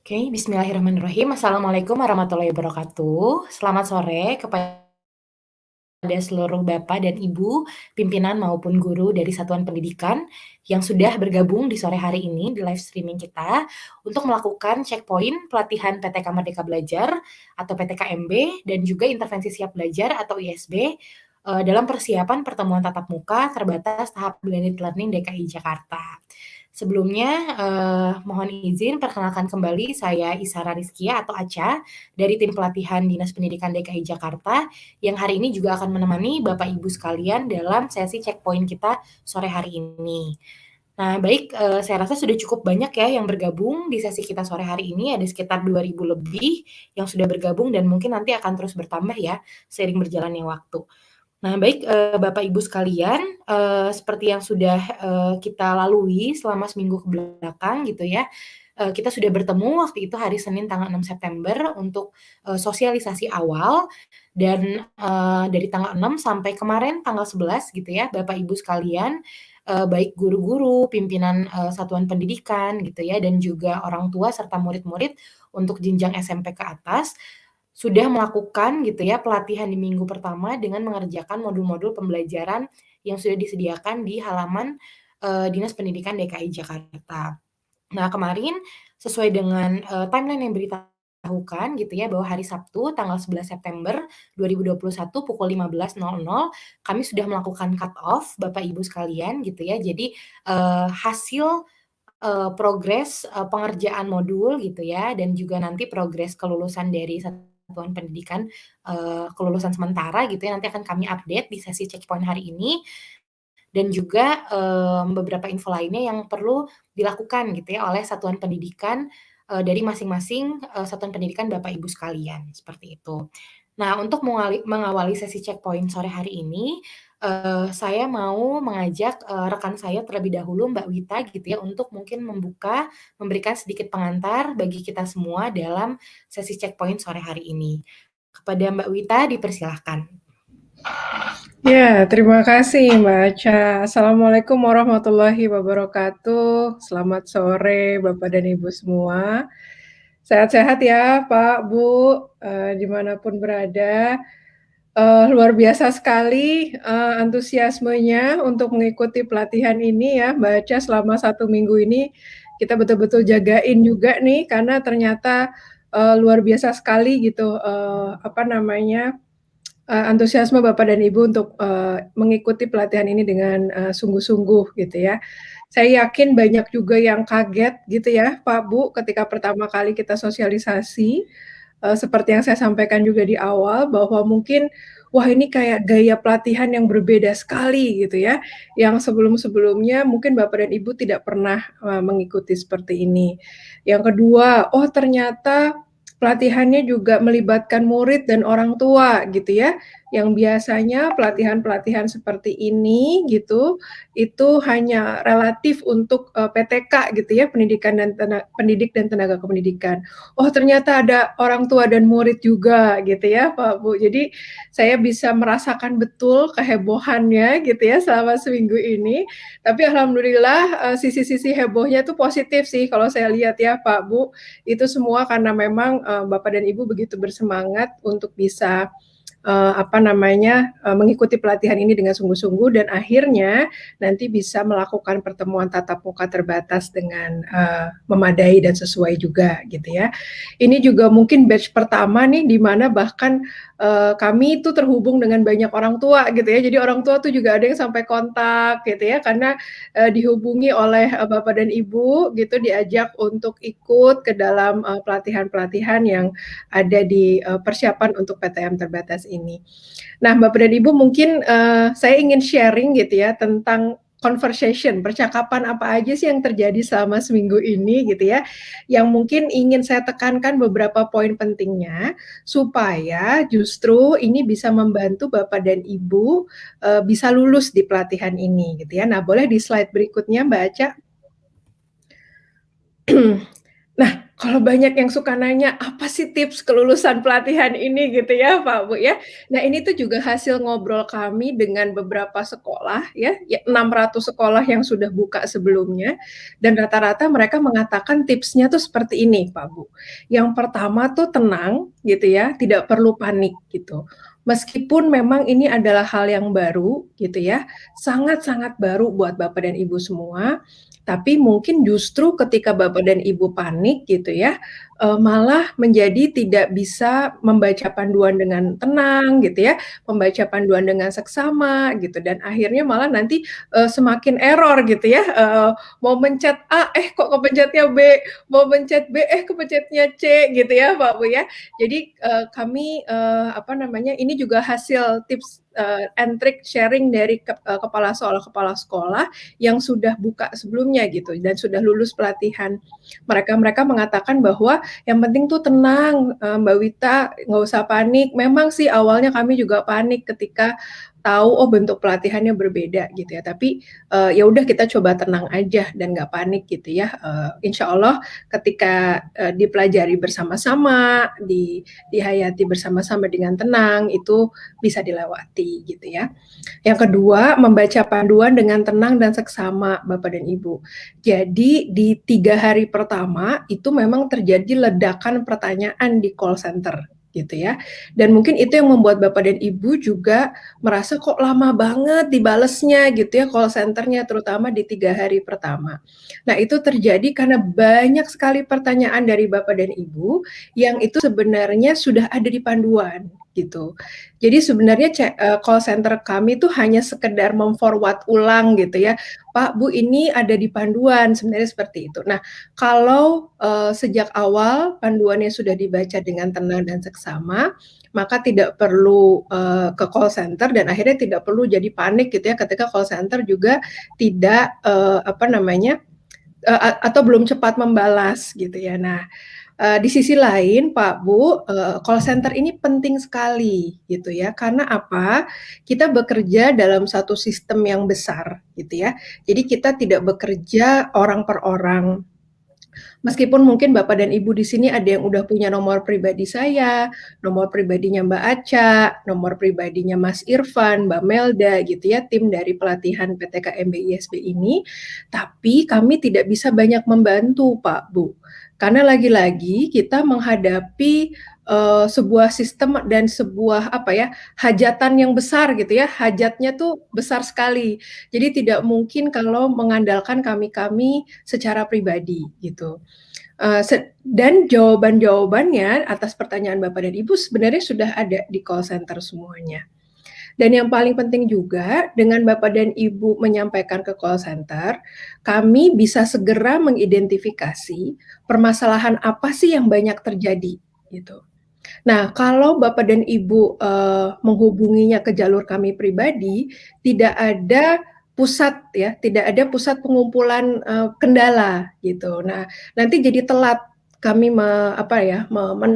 Oke, bismillahirrahmanirrahim. Assalamualaikum warahmatullahi wabarakatuh. Selamat sore kepada seluruh Bapak dan Ibu, pimpinan maupun guru dari satuan pendidikan yang sudah bergabung di sore hari ini di live streaming kita untuk melakukan checkpoint pelatihan PTK Merdeka Belajar atau PTKMB dan juga intervensi siap belajar atau ISB dalam persiapan pertemuan tatap muka terbatas tahap blended learning DKI Jakarta. Sebelumnya, mohon izin perkenalkan kembali saya Isara Rizkia atau Aca dari tim pelatihan Dinas Pendidikan DKI Jakarta yang hari ini juga akan menemani Bapak Ibu sekalian dalam sesi checkpoint kita sore hari ini. Nah, baik, saya rasa sudah cukup banyak ya yang bergabung di sesi kita sore hari ini, ada sekitar 2.000 lebih yang sudah bergabung dan mungkin nanti akan terus bertambah ya seiring berjalannya waktu. Nah, baik, Bapak Ibu sekalian, seperti yang sudah, kita lalui selama seminggu ke belakang gitu ya, kita sudah bertemu waktu itu hari Senin tanggal 6 September untuk, sosialisasi awal dan, dari tanggal 6 sampai kemarin tanggal 11 gitu ya, Bapak Ibu sekalian, baik guru-guru, pimpinan, satuan pendidikan gitu ya, dan juga orang tua serta murid-murid untuk jenjang SMP ke atas, sudah melakukan gitu ya pelatihan di minggu pertama dengan mengerjakan modul-modul pembelajaran yang sudah disediakan di halaman, Dinas Pendidikan DKI Jakarta. Nah kemarin sesuai dengan, timeline yang diberitahukan gitu ya bahwa hari Sabtu tanggal 11 September 2021 pukul 15.00 kami sudah melakukan cut off Bapak Ibu sekalian gitu ya. Jadi, hasil, progres, pengerjaan modul gitu ya dan juga nanti progres kelulusan dari satuan pendidikan, kelulusan sementara gitu ya, nanti akan kami update di sesi checkpoint hari ini dan juga, beberapa info lainnya yang perlu dilakukan gitu ya oleh satuan pendidikan, dari masing-masing, satuan pendidikan Bapak Ibu sekalian, seperti itu. Nah, untuk mengawali sesi checkpoint sore hari ini, saya mau mengajak, rekan saya terlebih dahulu Mbak Wita gitu ya untuk mungkin memberikan sedikit pengantar bagi kita semua dalam sesi checkpoint sore hari ini. Kepada Mbak Wita dipersilahkan. Ya, terima kasih Mbak Aca. Assalamualaikum warahmatullahi wabarakatuh. Selamat sore Bapak dan Ibu semua. Sehat-sehat ya Pak, Bu, dimanapun berada. Luar biasa sekali antusiasmenya untuk mengikuti pelatihan ini ya Mbak Aca selama 1 minggu ini. Kita betul-betul jagain juga nih karena ternyata luar biasa sekali gitu, antusiasme Bapak dan Ibu untuk mengikuti pelatihan ini dengan sungguh-sungguh gitu ya. Saya yakin banyak juga yang kaget gitu ya Pak, Bu, ketika pertama kali kita sosialisasi, seperti yang saya sampaikan juga di awal bahwa mungkin, wah ini kayak gaya pelatihan yang berbeda sekali gitu ya, yang sebelum-sebelumnya mungkin Bapak dan Ibu tidak pernah mengikuti seperti ini. Yang kedua, oh ternyata pelatihannya juga melibatkan murid dan orang tua gitu ya, yang biasanya pelatihan-pelatihan seperti ini gitu, itu hanya relatif untuk PTK gitu ya, pendidik dan tenaga kependidikan. Oh ternyata ada orang tua dan murid juga gitu ya Pak, Bu. Jadi saya bisa merasakan betul kehebohannya gitu ya selama seminggu ini, tapi alhamdulillah sisi-sisi hebohnya itu positif sih kalau saya lihat ya Pak, Bu. Itu semua karena memang Bapak dan Ibu begitu bersemangat untuk bisa mengikuti pelatihan ini dengan sungguh-sungguh dan akhirnya nanti bisa melakukan pertemuan tatap muka terbatas dengan memadai dan sesuai juga gitu ya. Ini juga mungkin batch pertama nih di mana bahkan kami itu terhubung dengan banyak orang tua gitu ya. Jadi orang tua tuh juga ada yang sampai kontak gitu ya karena dihubungi oleh Bapak dan Ibu gitu diajak untuk ikut ke dalam pelatihan-pelatihan yang ada di persiapan untuk PTM terbatas ini. Nah, Bapak dan Ibu mungkin saya ingin sharing gitu ya tentang conversation, percakapan apa aja sih yang terjadi selama seminggu ini gitu ya, yang mungkin ingin saya tekankan beberapa poin pentingnya, supaya justru ini bisa membantu Bapak dan Ibu bisa lulus di pelatihan ini gitu ya. Nah, boleh di slide berikutnya Mbak Aca. Nah, kalau banyak yang suka nanya, "Apa sih tips kelulusan pelatihan ini?" Gitu ya, Pak, Bu, ya. Nah, ini tuh juga hasil ngobrol kami dengan beberapa sekolah ya 600 sekolah yang sudah buka sebelumnya, dan rata-rata mereka mengatakan tipsnya tuh seperti ini, Pak, Bu. Yang pertama tuh tenang gitu ya, tidak perlu panik gitu. Meskipun memang ini adalah hal yang baru gitu ya, sangat-sangat baru buat Bapak dan Ibu semua, tapi mungkin justru ketika Bapak dan Ibu panik gitu ya, malah menjadi tidak bisa membaca panduan dengan tenang gitu ya, membaca panduan dengan seksama gitu dan akhirnya malah nanti, semakin error gitu ya, mau mencet A, kok kepencetnya B, mau mencet B, kepencetnya C gitu ya, Pak, Bu, ya. Jadi, kami, apa namanya, ini juga hasil tips, and trick sharing dari kepala sekolah yang sudah buka sebelumnya gitu dan sudah lulus pelatihan. Mereka-mereka mengatakan bahwa yang penting tuh tenang, Mbak Wita, nggak usah panik. Memang sih awalnya kami juga panik ketika tahu, oh bentuk pelatihannya berbeda gitu ya, tapi, ya udah kita coba tenang aja dan nggak panik gitu ya, insya Allah ketika, dipelajari bersama-sama, dihayati bersama-sama dengan tenang, itu bisa dilewati gitu ya. Yang kedua, membaca panduan dengan tenang dan seksama, Bapak dan Ibu. Jadi di 3 hari pertama, itu memang terjadi ledakan pertanyaan di call center, gitu ya. Dan mungkin itu yang membuat Bapak dan Ibu juga merasa, "Kok lama banget dibalesnya?" Gitu ya, call centernya terutama di 3 hari pertama. Nah, itu terjadi karena banyak sekali pertanyaan dari Bapak dan Ibu, yang itu sebenarnya sudah ada di panduan, gitu. Jadi sebenarnya call center kami tuh hanya sekedar mem-forward ulang gitu ya, "Pak, Bu, ini ada di panduan," sebenarnya seperti itu. Nah, kalau, sejak awal panduannya sudah dibaca dengan tenang dan seksama, maka tidak perlu, ke call center dan akhirnya tidak perlu jadi panik gitu ya ketika call center juga tidak, apa namanya, atau belum cepat membalas gitu ya. Nah, di sisi lain Pak, Bu, call center ini penting sekali gitu ya, karena apa, kita bekerja dalam satu sistem yang besar gitu ya. Jadi kita tidak bekerja orang per orang. Meskipun mungkin Bapak dan Ibu di sini ada yang udah punya nomor pribadi saya, nomor pribadinya Mbak Aca, nomor pribadinya Mas Irfan, Mbak Melda gitu ya, tim dari pelatihan PTKMB ISB ini, tapi kami tidak bisa banyak membantu Pak, Bu. Karena lagi-lagi kita menghadapi, sebuah sistem dan sebuah apa ya, hajatan yang besar gitu ya, hajatnya tuh besar sekali. Jadi tidak mungkin kalau mengandalkan kami-kami secara pribadi gitu. Dan jawaban-jawabannya atas pertanyaan Bapak dan Ibu sebenarnya sudah ada di call center semuanya. Dan yang paling penting juga dengan Bapak dan Ibu menyampaikan ke call center, kami bisa segera mengidentifikasi permasalahan apa sih yang banyak terjadi gitu. Nah, kalau Bapak dan Ibu, menghubunginya ke jalur kami pribadi, tidak ada pusat ya, tidak ada pusat pengumpulan, kendala gitu. Nah, nanti jadi telat kami apa ya,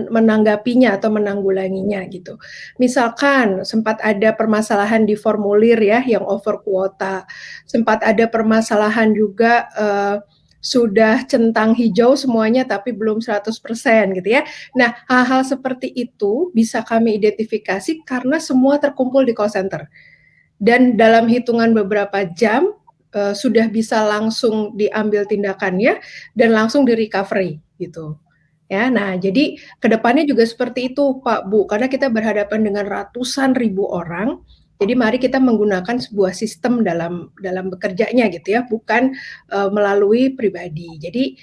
menanggapinya atau menanggulanginya gitu. Misalkan sempat ada permasalahan di formulir ya yang over kuota, sempat ada permasalahan juga, sudah centang hijau semuanya tapi belum 100% gitu ya. Nah, hal-hal seperti itu bisa kami identifikasi karena semua terkumpul di call center. Dan dalam hitungan beberapa jam, sudah bisa langsung diambil tindakannya dan langsung di-recovery gitu. Ya, nah jadi ke depannya juga seperti itu Pak, Bu, karena kita berhadapan dengan ratusan ribu orang, jadi mari kita menggunakan sebuah sistem dalam dalam bekerjanya gitu ya, bukan, melalui pribadi. Jadi,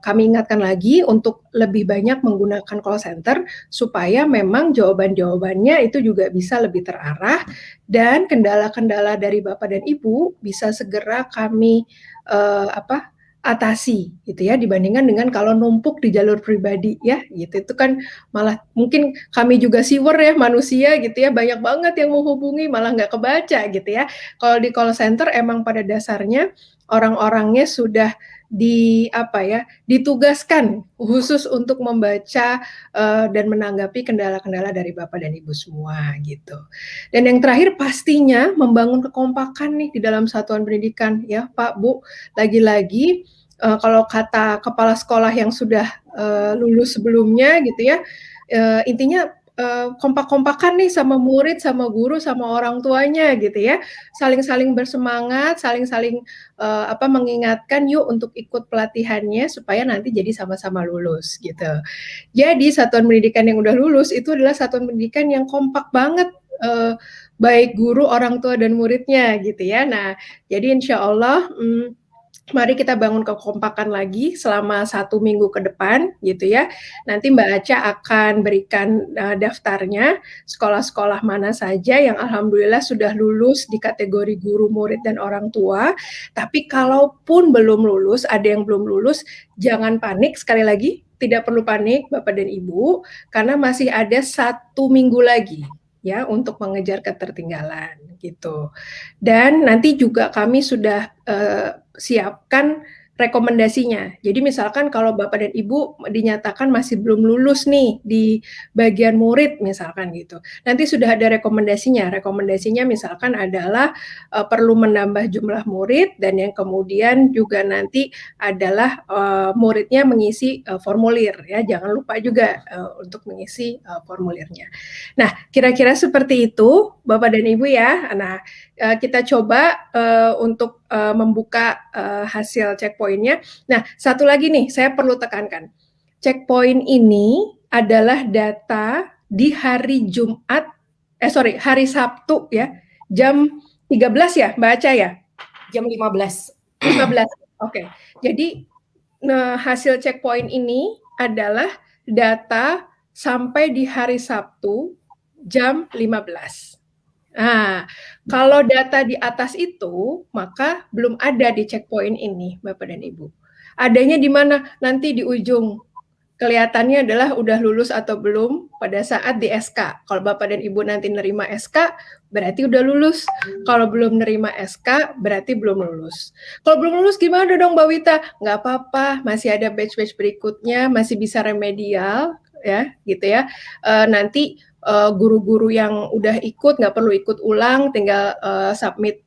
kami ingatkan lagi untuk lebih banyak menggunakan call center, supaya memang jawaban-jawabannya itu juga bisa lebih terarah dan kendala-kendala dari Bapak dan Ibu bisa segera kami, apa, atasi gitu ya, dibandingkan dengan kalau numpuk di jalur pribadi ya gitu. Itu kan malah mungkin kami juga siwer ya manusia gitu ya, banyak banget yang menghubungi malah nggak kebaca gitu ya. Kalau di call center emang pada dasarnya orang-orangnya sudah apa ya, ditugaskan khusus untuk membaca, dan menanggapi kendala-kendala dari Bapak dan Ibu semua gitu. Dan yang terakhir pastinya membangun kekompakan nih di dalam satuan pendidikan ya Pak, Bu. Lagi-lagi kalau kata kepala sekolah yang sudah lulus sebelumnya gitu ya, intinya kompak-kompakan nih sama murid, sama guru, sama orang tuanya gitu ya, saling-saling bersemangat, saling-saling mengingatkan yuk untuk ikut pelatihannya supaya nanti jadi sama-sama lulus gitu. Jadi satuan pendidikan yang udah lulus itu adalah satuan pendidikan yang kompak banget, baik guru, orang tua, dan muridnya gitu ya. Nah, jadi insya Allah mari kita bangun kekompakan lagi selama 1 minggu ke depan gitu ya. Nanti Mbak Aca akan berikan daftarnya sekolah-sekolah mana saja yang alhamdulillah sudah lulus di kategori guru, murid, dan orang tua. Tapi kalaupun belum lulus, ada yang belum lulus, jangan panik. Sekali lagi, tidak perlu panik Bapak dan Ibu, karena masih ada 1 minggu lagi ya untuk mengejar ketertinggalan gitu. Dan nanti juga kami sudah siapkan rekomendasinya. Jadi misalkan kalau Bapak dan Ibu dinyatakan masih belum lulus nih di bagian murid misalkan gitu. Nanti sudah ada rekomendasinya. Rekomendasinya misalkan adalah perlu menambah jumlah murid, dan yang kemudian juga nanti adalah muridnya mengisi formulir ya. Jangan lupa juga untuk mengisi formulirnya. Nah, kira-kira seperti itu Bapak dan Ibu ya. Nah, kita coba untuk membuka hasil checkpointnya. Nah, satu lagi nih, saya perlu tekankan. Checkpoint ini adalah data di hari Jumat, hari Sabtu ya, jam 13 ya, Mbak Aca ya? Jam 15. 15, oke. Jadi, hasil checkpoint ini adalah data sampai di hari Sabtu jam 15. Nah, kalau data di atas itu, maka belum ada di checkpoint ini, Bapak dan Ibu. Adanya di mana? Nanti di ujung. Kelihatannya adalah udah lulus atau belum pada saat di SK. Kalau Bapak dan Ibu nanti nerima SK, berarti udah lulus. Kalau belum nerima SK, berarti belum lulus. Kalau belum lulus gimana dong Mbak Wita? Nggak apa-apa, masih ada batch-batch berikutnya, masih bisa remedial, ya, gitu ya. Nanti guru-guru yang udah ikut nggak perlu ikut ulang, tinggal submit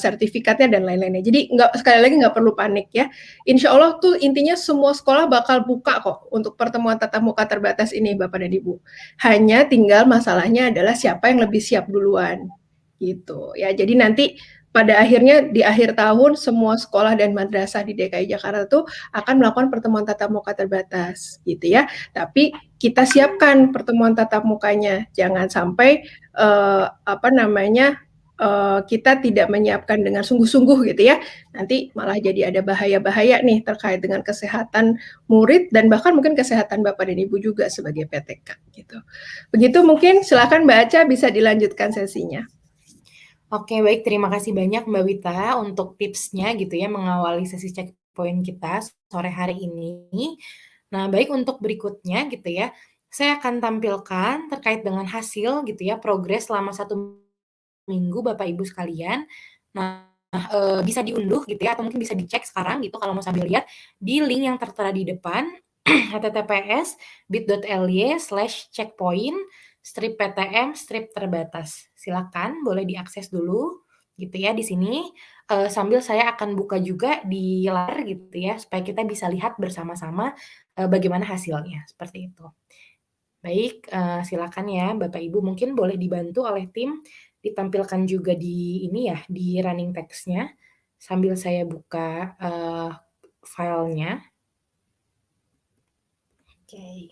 sertifikatnya dan lain-lainnya. Jadi sekali lagi nggak perlu panik ya. Insya Allah tuh intinya semua sekolah bakal buka kok untuk pertemuan tatap muka terbatas ini Bapak dan Ibu. Hanya tinggal masalahnya adalah siapa yang lebih siap duluan gitu ya. Jadi nanti pada akhirnya di akhir tahun semua sekolah dan madrasah di DKI Jakarta tuh akan melakukan pertemuan tatap muka terbatas gitu ya. Tapi kita siapkan pertemuan tatap mukanya, jangan sampai kita tidak menyiapkan dengan sungguh-sungguh gitu ya. Nanti malah jadi ada bahaya-bahaya nih terkait dengan kesehatan murid dan bahkan mungkin kesehatan Bapak dan Ibu juga sebagai PTK gitu. Begitu mungkin, silakan Mbak Aca bisa dilanjutkan sesinya. Oke, baik. Terima kasih banyak Mbak Wita untuk tipsnya gitu ya, mengawali sesi checkpoint kita sore hari ini. Nah, baik, untuk berikutnya gitu ya, saya akan tampilkan terkait dengan hasil gitu ya, progres selama 1 minggu Bapak Ibu sekalian. Nah, bisa diunduh gitu ya, atau mungkin bisa dicek sekarang gitu kalau mau sambil lihat di link yang tertera di depan, https://bit.ly/checkpoint /PTM terbatas. Silakan boleh diakses dulu gitu ya di sini, sambil saya akan buka juga di layar gitu ya, supaya kita bisa lihat bersama-sama, bagaimana hasilnya, seperti itu. Baik, silakan ya Bapak Ibu, mungkin boleh dibantu oleh tim, ditampilkan juga di ini ya, di running text-nya, sambil saya buka, filenya. Oke.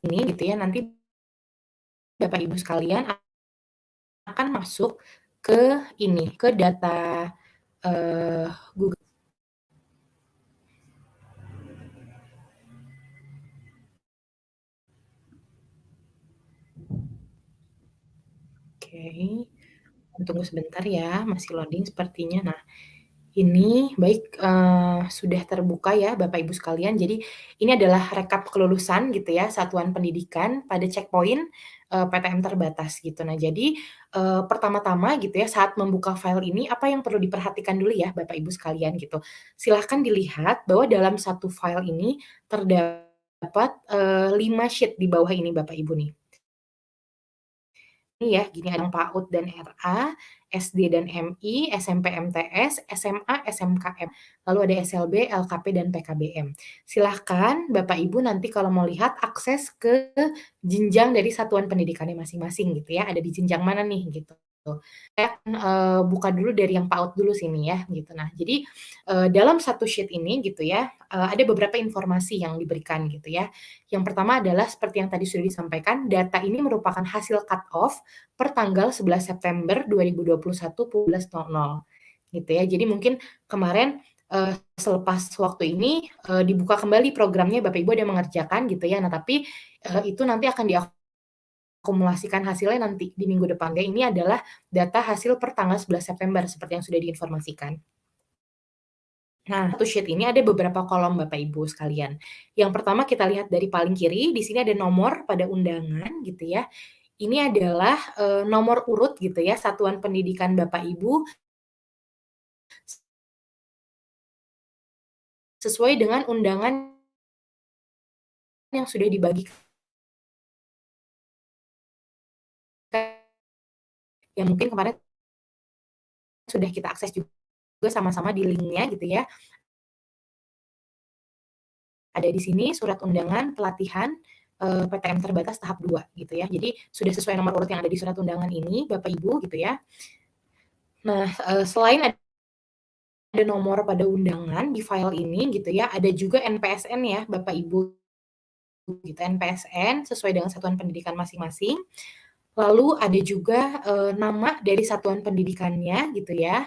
Ini gitu ya, nanti Bapak Ibu sekalian akan masuk ke ini, ke data, Google. Oke, tunggu sebentar ya, masih loading sepertinya. Nah, Ini baik, sudah terbuka ya Bapak Ibu sekalian. Jadi ini adalah rekap kelulusan gitu ya, satuan pendidikan pada checkpoint, PTM terbatas gitu. Nah jadi, pertama-tama gitu ya saat membuka file ini apa yang perlu diperhatikan dulu ya Bapak Ibu sekalian gitu. Silahkan dilihat bahwa dalam satu file ini terdapat, 5 sheet di bawah ini Bapak Ibu nih. Ini ya, gini ada PAUD dan RA, SD dan MI, SMP MTS, SMA SMKM, lalu ada SLB, LKP, dan PKBM. Silahkan Bapak Ibu nanti kalau mau lihat akses ke jenjang dari satuan pendidikannya masing-masing gitu ya, ada di jenjang mana nih gitu. Saya akan, buka dulu dari yang PAUD dulu sini ya gitu. Nah jadi, dalam satu sheet ini gitu ya, ada beberapa informasi yang diberikan gitu ya. Yang pertama adalah seperti yang tadi sudah disampaikan, data ini merupakan hasil cut off per tanggal 11 September 2021 pukul 12.00 gitu ya. Jadi mungkin kemarin, selepas waktu ini, dibuka kembali programnya Bapak Ibu ada yang mengerjakan gitu ya. Nah tapi, itu nanti akan diakumulasikan hasilnya nanti di minggu depannya. Ini adalah data hasil per tanggal 11 September seperti yang sudah diinformasikan. Nah, satu sheet ini ada beberapa kolom Bapak Ibu sekalian. Yang pertama kita lihat dari paling kiri, di sini ada nomor pada undangan gitu ya. Ini adalah, nomor urut gitu ya, satuan pendidikan Bapak Ibu sesuai dengan undangan yang sudah dibagikan, yang mungkin kemarin sudah kita akses juga sama-sama di link-nya gitu ya. Ada di sini surat undangan pelatihan, PTM terbatas tahap 2 gitu ya. Jadi sudah sesuai nomor urut yang ada di surat undangan ini Bapak Ibu gitu ya. Nah, selain ada nomor pada undangan di file ini gitu ya, ada juga NPSN ya Bapak Ibu gitu, NPSN sesuai dengan satuan pendidikan masing-masing. Lalu ada juga, nama dari satuan pendidikannya gitu ya,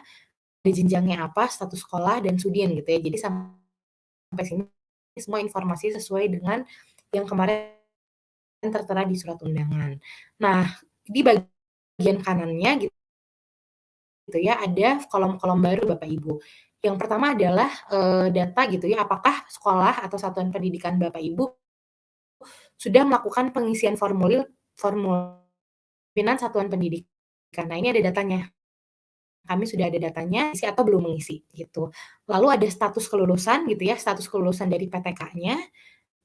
ada jenjangnya apa, status sekolah, dan studien gitu ya. Jadi sampai sini semua informasi sesuai dengan yang kemarin tertera di surat undangan. Nah, di bagian kanannya gitu ya, ada kolom-kolom baru Bapak Ibu. Yang pertama adalah, data gitu ya, apakah sekolah atau satuan pendidikan Bapak Ibu sudah melakukan pengisian formulir satuan pendidikan. Nah, ini ada datanya. Kami sudah ada datanya, isi atau belum mengisi, gitu. Lalu ada status kelulusan gitu ya, status kelulusan dari PTK-nya,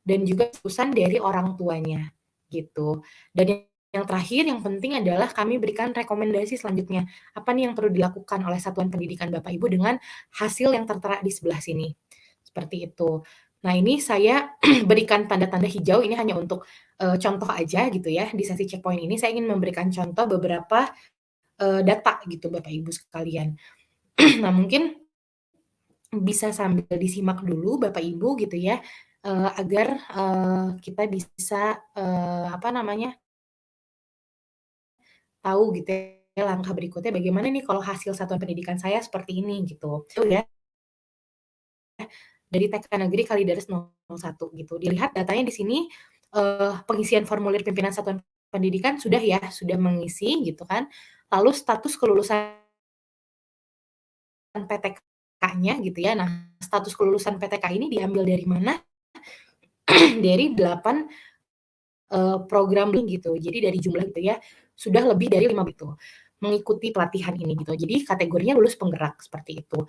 dan juga kelulusan dari orang tuanya, gitu. Dan yang terakhir, yang penting adalah kami berikan rekomendasi selanjutnya. Apa nih yang perlu dilakukan oleh satuan pendidikan Bapak Ibu dengan hasil yang tertera di sebelah sini. Seperti itu. Nah, ini saya berikan tanda-tanda hijau, ini hanya untuk, contoh aja gitu ya, di sesi checkpoint ini saya ingin memberikan contoh beberapa, data gitu Bapak Ibu sekalian. Nah, mungkin bisa sambil disimak dulu Bapak Ibu gitu ya, agar, kita bisa, apa namanya, tahu gitu ya langkah berikutnya bagaimana nih kalau hasil satuan pendidikan saya seperti ini gitu. Itu ya, dari TK Negeri Kalideres 01 gitu. Dilihat datanya di sini, pengisian formulir pimpinan satuan pendidikan sudah ya, sudah mengisi gitu kan. Lalu status kelulusan PTK-nya gitu ya. Nah, status kelulusan PTK ini diambil dari mana? Dari 8 program gitu. Jadi dari jumlah gitu ya, sudah lebih dari 5 gitu, mengikuti pelatihan ini gitu. Jadi kategorinya lulus penggerak, seperti itu.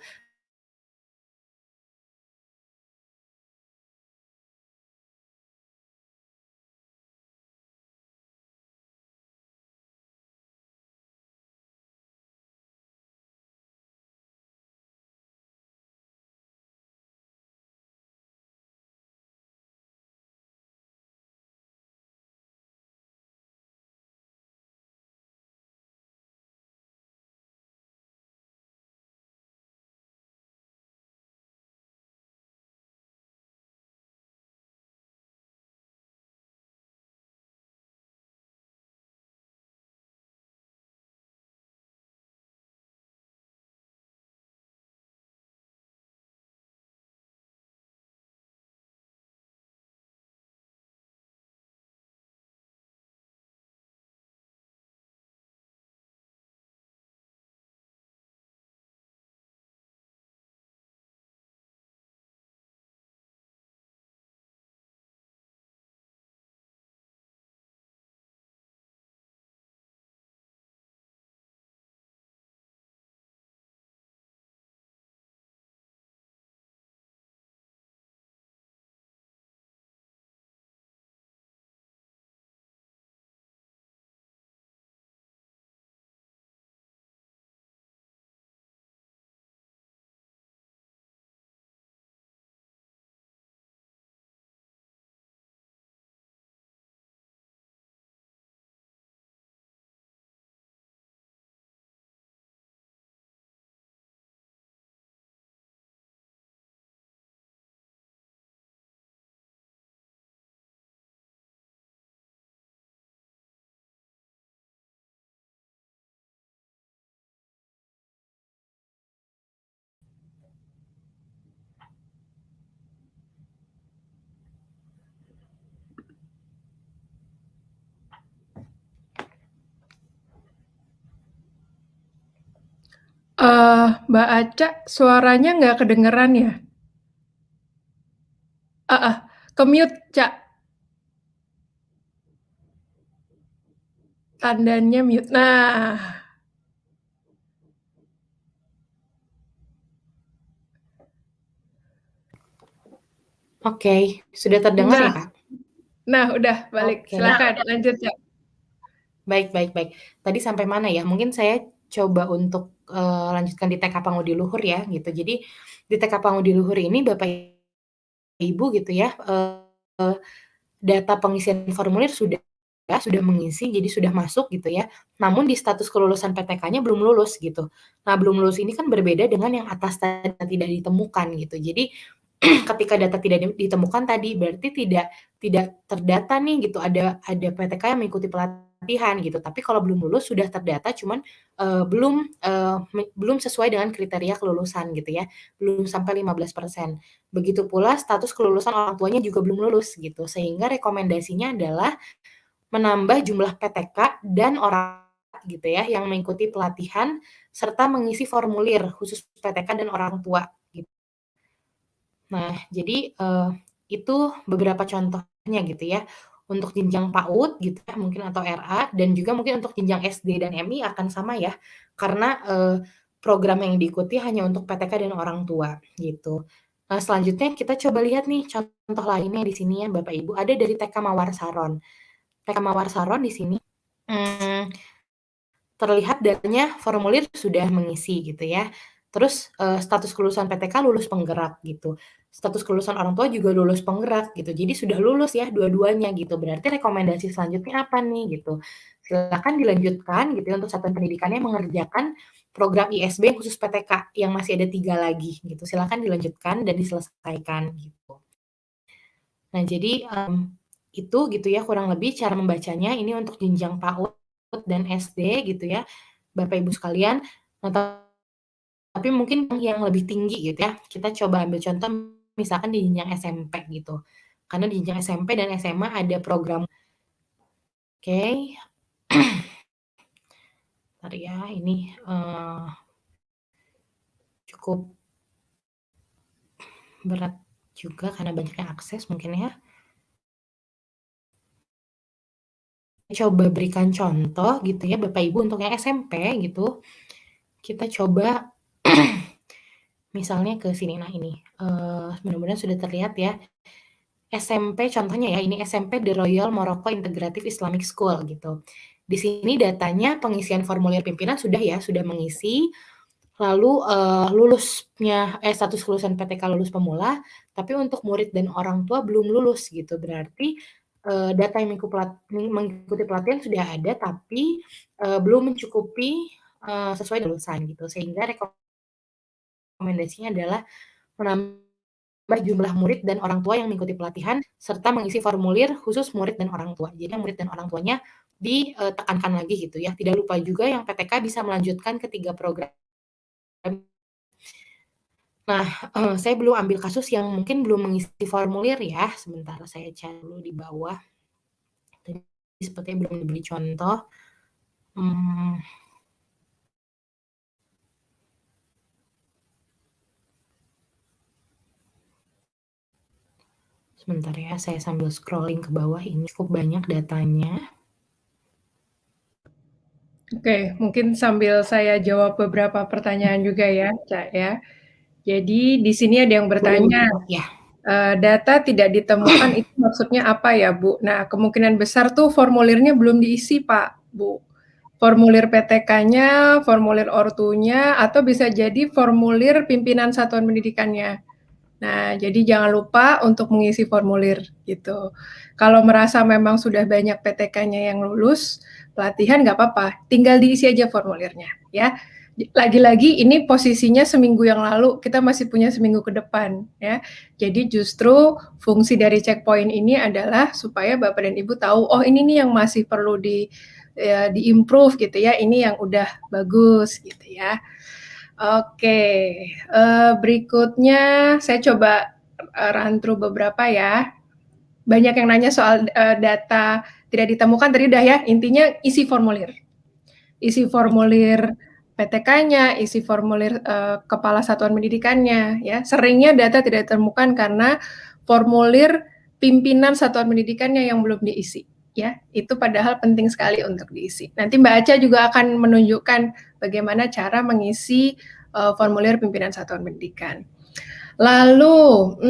Mbak Aca, suaranya nggak kedengeran ya? Heeh, ke-mute, Ca, tandanya mute. Nah, Oke, sudah terdengar ya, nah Kak? nah udah balik, Oke. Nah, silakan lanjut, Ca. baik baik baik. Tadi sampai mana ya? Mungkin saya coba untuk, lanjutkan di TK Pangudiluhur ya, gitu. Jadi, di TK Pangudiluhur ini Bapak Ibu gitu ya, data pengisian formulir sudah mengisi, jadi sudah masuk gitu ya. Namun di status kelulusan PTK-nya belum lulus gitu. Nah, belum lulus ini kan berbeda dengan yang atas tadi tidak ditemukan gitu. Jadi ketika data tidak ditemukan tadi berarti tidak terdata nih gitu, ada PTK yang mengikuti pelatihan gitu, tapi kalau belum lulus sudah terdata cuman, belum sesuai dengan kriteria kelulusan gitu ya, belum sampai 15%. Begitu pula status kelulusan orang tuanya juga belum lulus gitu, sehingga rekomendasinya adalah menambah jumlah PTK dan orang gitu ya, yang mengikuti pelatihan serta mengisi formulir khusus PTK dan orang tua gitu. Nah, jadi, itu beberapa contohnya gitu ya, untuk jenjang PAUD gitu ya mungkin atau RA dan juga mungkin untuk jenjang SD dan MI akan sama ya, karena, program yang diikuti hanya untuk PTK dan orang tua gitu. Nah, selanjutnya kita coba lihat nih contoh lainnya di sini ya Bapak Ibu, ada dari TK Mawar Saron. TK Mawar Saron di sini, mmm terlihat datanya formulir sudah mengisi gitu ya. Terus, status kelulusan PTK lulus penggerak gitu. Status kelulusan orang tua juga lulus penggerak gitu. Jadi sudah lulus ya dua-duanya gitu. Berarti rekomendasi selanjutnya apa nih gitu. Silakan dilanjutkan gitu ya untuk satuan pendidikannya mengerjakan program ISB khusus PTK yang masih ada 3 lagi gitu. Silakan dilanjutkan dan diselesaikan gitu. Nah jadi, itu gitu ya kurang lebih cara membacanya ini untuk jenjang PAUD dan SD gitu ya, Bapak Ibu sekalian. Nah tapi mungkin yang lebih tinggi gitu ya, kita coba ambil contoh misalkan di jenjang SMP gitu. Karena di jenjang SMP dan SMA ada program oke, bentar ya ini, cukup berat juga karena banyaknya akses mungkin ya. Coba berikan contoh gitu ya Bapak Ibu untuk yang SMP gitu, kita coba misalnya ke sini, nah ini, mudah-mudahan sudah terlihat ya. SMP contohnya ya, ini SMP The Royal Morocco Integrative Islamic School gitu. Di sini datanya pengisian formulir pimpinan sudah ya, sudah mengisi, lalu, status kelulusan PTK lulus pemula, tapi untuk murid dan orang tua belum lulus gitu. Berarti, data yang mengikuti pelatihan sudah ada, tapi, belum mencukupi, sesuai lulusan gitu. Sehingga rekomendasinya adalah menambah jumlah murid dan orang tua yang mengikuti pelatihan, serta mengisi formulir khusus murid dan orang tua. Jadi murid dan orang tuanya ditekankan lagi gitu ya. Tidak lupa juga yang PTK bisa melanjutkan ke 3 program. Nah, saya belum ambil kasus yang mungkin belum mengisi formulir ya, sebentar saya cari dulu di bawah. Tadi sepertinya belum diberi contoh. Mmm, sebentar ya, saya sambil scrolling ke bawah ini cukup banyak datanya. Oke, mungkin sambil saya jawab beberapa pertanyaan juga ya, Ca, ya. Jadi di sini ada yang Boleh boleh, bertanya, ya. data tidak ditemukan itu maksudnya apa ya, Bu? Nah, kemungkinan besar tuh formulirnya belum diisi, Pak, Bu. Formulir PTK-nya, formulir ortunya, atau bisa jadi formulir pimpinan satuan pendidikannya. Nah, jadi jangan lupa untuk mengisi formulir gitu. Kalau merasa memang sudah banyak PTK-nya yang lulus, pelatihan nggak apa-apa, tinggal diisi aja formulirnya ya. Lagi-lagi ini posisinya seminggu yang lalu, kita masih punya seminggu ke depan ya. Jadi justru fungsi dari checkpoint ini adalah supaya Bapak dan Ibu tahu, oh ini nih yang masih perlu di-improve gitu ya, ini yang udah bagus gitu ya. Oke, berikutnya saya coba, run through beberapa ya. Banyak yang nanya soal, data tidak ditemukan tadi udah ya, intinya isi formulir. Isi formulir PTK-nya, isi formulir kepala satuan pendidikannya. Ya, seringnya data tidak ditemukan karena formulir pimpinan satuan pendidikannya yang belum diisi. Ya, itu padahal penting sekali untuk diisi. Nanti Mbak Aca juga akan menunjukkan bagaimana cara mengisi formulir pimpinan satuan pendidikan. Lalu,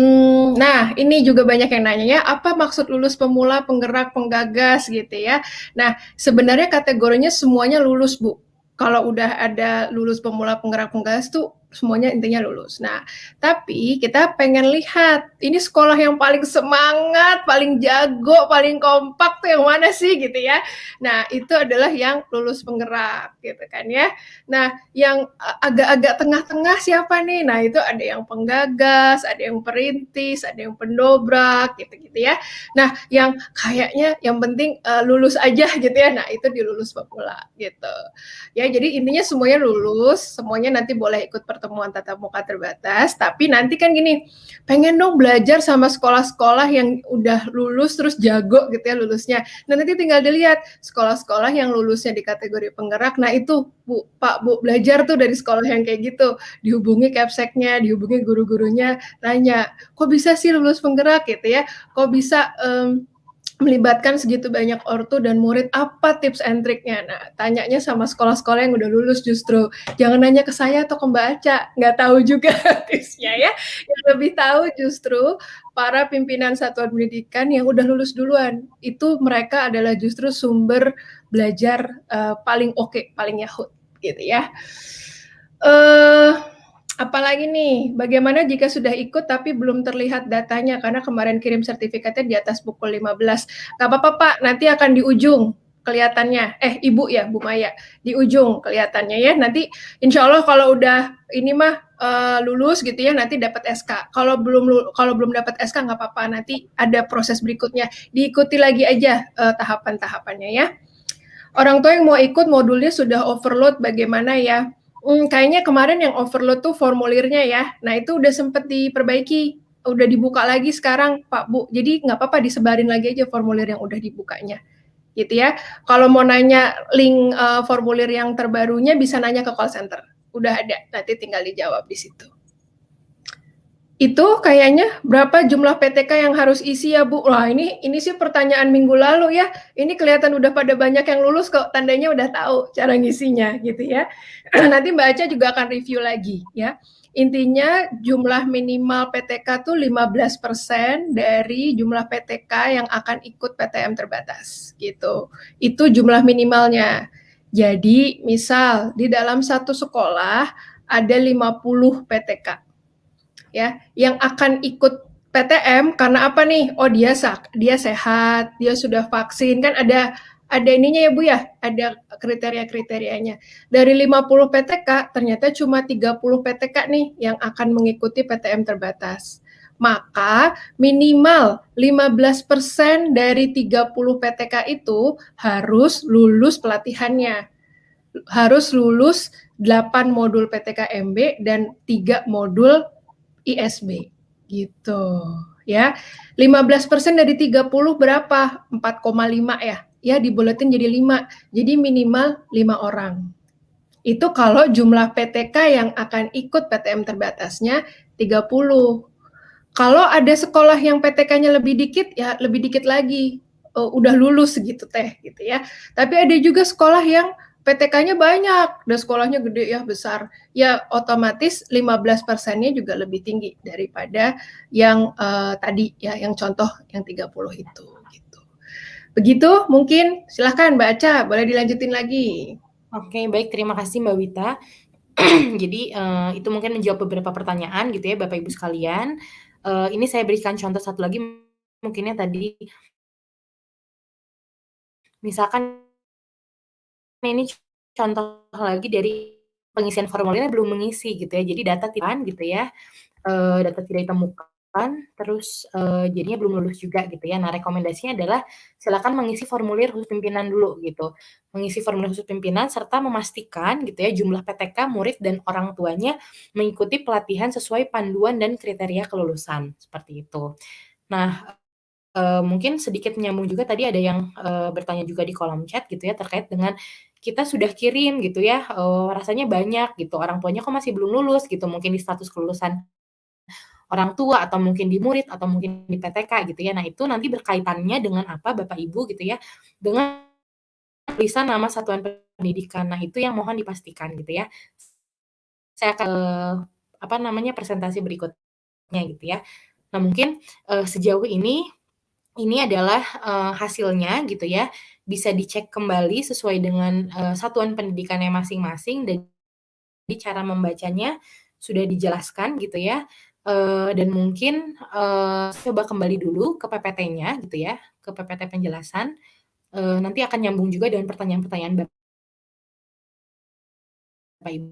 nah ini juga banyak yang nanya ya, apa maksud lulus pemula, penggerak, penggagas gitu ya. Nah, sebenarnya kategorinya semuanya lulus, Bu. Kalau udah ada lulus pemula, penggerak, penggagas tuh semuanya intinya lulus. Nah, tapi kita pengen lihat ini sekolah yang paling semangat, paling jago, paling kompak tuh yang mana sih gitu ya. Nah, itu adalah yang lulus penggerak gitu kan ya. Nah, yang agak-agak tengah-tengah siapa nih? Nah, itu ada yang penggagas, ada yang perintis, ada yang pendobrak gitu-gitu ya. Nah, yang kayaknya yang penting lulus aja gitu ya. Nah, itu di lulus pemula gitu. Ya, jadi intinya semuanya lulus, semuanya nanti boleh ikut pertemuan tatap muka terbatas, tapi nanti kan gini, pengen dong belajar sama sekolah-sekolah yang udah lulus terus jago gitu ya lulusnya. Nah, nanti tinggal dilihat sekolah-sekolah yang lulusnya di kategori penggerak. Nah, itu Bu, Pak, Bu, belajar tuh dari sekolah yang kayak gitu. Dihubungi Kepseknya, dihubungi guru-gurunya, tanya, kok bisa sih lulus penggerak gitu ya? Kok bisa melibatkan segitu banyak ortu dan murid, apa tips and triknya? Nah, tanyanya sama sekolah-sekolah yang udah lulus justru. Jangan nanya ke saya atau ke Mbak Aca, nggak tahu juga tipsnya ya. Yang lebih tahu justru para pimpinan satuan pendidikan yang udah lulus duluan. Itu mereka adalah justru sumber belajar paling oke, paling yahut gitu ya. Apalagi nih, bagaimana jika sudah ikut tapi belum terlihat datanya karena kemarin kirim sertifikatnya di atas pukul 15. Gak apa-apa Pak, nanti akan di ujung kelihatannya. Ibu ya, Bu Maya, di ujung kelihatannya ya. Nanti insya Allah kalau udah ini mah lulus gitu ya, nanti dapat SK. Kalau belum dapat SK nggak apa-apa, nanti ada proses berikutnya. Diikuti lagi aja tahapan-tahapannya ya. Orang tua yang mau ikut modulnya sudah overload, bagaimana ya? Kayaknya kemarin yang overload tuh formulirnya ya. Nah, itu udah sempet diperbaiki, udah dibuka lagi sekarang, Pak, Bu. Jadi nggak apa-apa disebarin lagi aja formulir yang udah dibukanya, gitu ya. Kalau mau nanya link formulir yang terbarunya bisa nanya ke call center. Udah ada, nanti tinggal dijawab di situ. Itu kayaknya berapa jumlah PTK yang harus isi ya Bu? Wah ini sih pertanyaan minggu lalu ya. Ini kelihatan udah pada banyak yang lulus kok, tandanya udah tahu cara ngisinya gitu ya. Nanti Mbak Aca juga akan review lagi ya. Intinya jumlah minimal PTK tuh 15% dari jumlah PTK yang akan ikut PTM terbatas gitu. Itu jumlah minimalnya. Jadi misal di dalam satu sekolah ada 50 PTK ya yang akan ikut PTM karena apa nih? Oh dia sehat, dia sudah vaksin kan ada ininya ya Bu ya, ada kriteria-kriterianya. Dari 50 PTK ternyata cuma 30 PTK nih yang akan mengikuti PTM terbatas. Maka minimal 15% dari 30 PTK itu harus lulus pelatihannya. Harus lulus 8 modul PTKMB dan 3 modul ISB gitu ya. 15% dari 30 berapa? 4,5 ya. Ya dibuletin jadi 5. Jadi minimal 5 orang. Itu kalau jumlah PTK yang akan ikut PTM terbatasnya 30. Kalau ada sekolah yang PTK-nya lebih dikit ya lebih dikit lagi. Udah lulus gitu teh gitu ya. Tapi ada juga sekolah yang PTK-nya banyak dan sekolahnya gede ya besar. Ya otomatis 15%-nya juga lebih tinggi daripada yang tadi ya yang contoh yang 30 itu gitu. Begitu mungkin silahkan Mbak Aca boleh dilanjutin lagi. Oke, baik, terima kasih Mbak Wita. Jadi itu mungkin menjawab beberapa pertanyaan gitu ya Bapak Ibu sekalian. Ini saya berikan contoh satu lagi mungkinnya tadi misalkan ini contoh lagi dari pengisian formulirnya belum mengisi gitu ya. Jadi data tidak gitu ya, data tidak ditemukan, terus jadinya belum lulus juga gitu ya. Nah rekomendasinya adalah silakan mengisi formulir khusus pimpinan dulu gitu. Mengisi formulir khusus pimpinan serta memastikan gitu ya jumlah PTK, murid dan orang tuanya mengikuti pelatihan sesuai panduan dan kriteria kelulusan seperti itu. Nah mungkin sedikit menyambung juga tadi ada yang bertanya juga di kolom chat gitu ya terkait dengan kita sudah kirim gitu ya, rasanya banyak gitu, orang tuanya kok masih belum lulus gitu, mungkin di status kelulusan orang tua atau mungkin di murid atau mungkin di PTK gitu ya. Nah, itu nanti berkaitannya dengan apa Bapak Ibu gitu ya, dengan tulisan nama satuan pendidikan. Nah, itu yang mohon dipastikan gitu ya. Saya akan, apa namanya, presentasi berikutnya gitu ya. Nah, mungkin, sejauh ini adalah, hasilnya gitu ya, bisa dicek kembali sesuai dengan, satuan pendidikannya masing-masing dan cara membacanya sudah dijelaskan gitu ya, dan mungkin, coba kembali dulu ke PPT-nya gitu ya, ke PPT penjelasan, nanti akan nyambung juga dengan pertanyaan-pertanyaan Bapak Ibu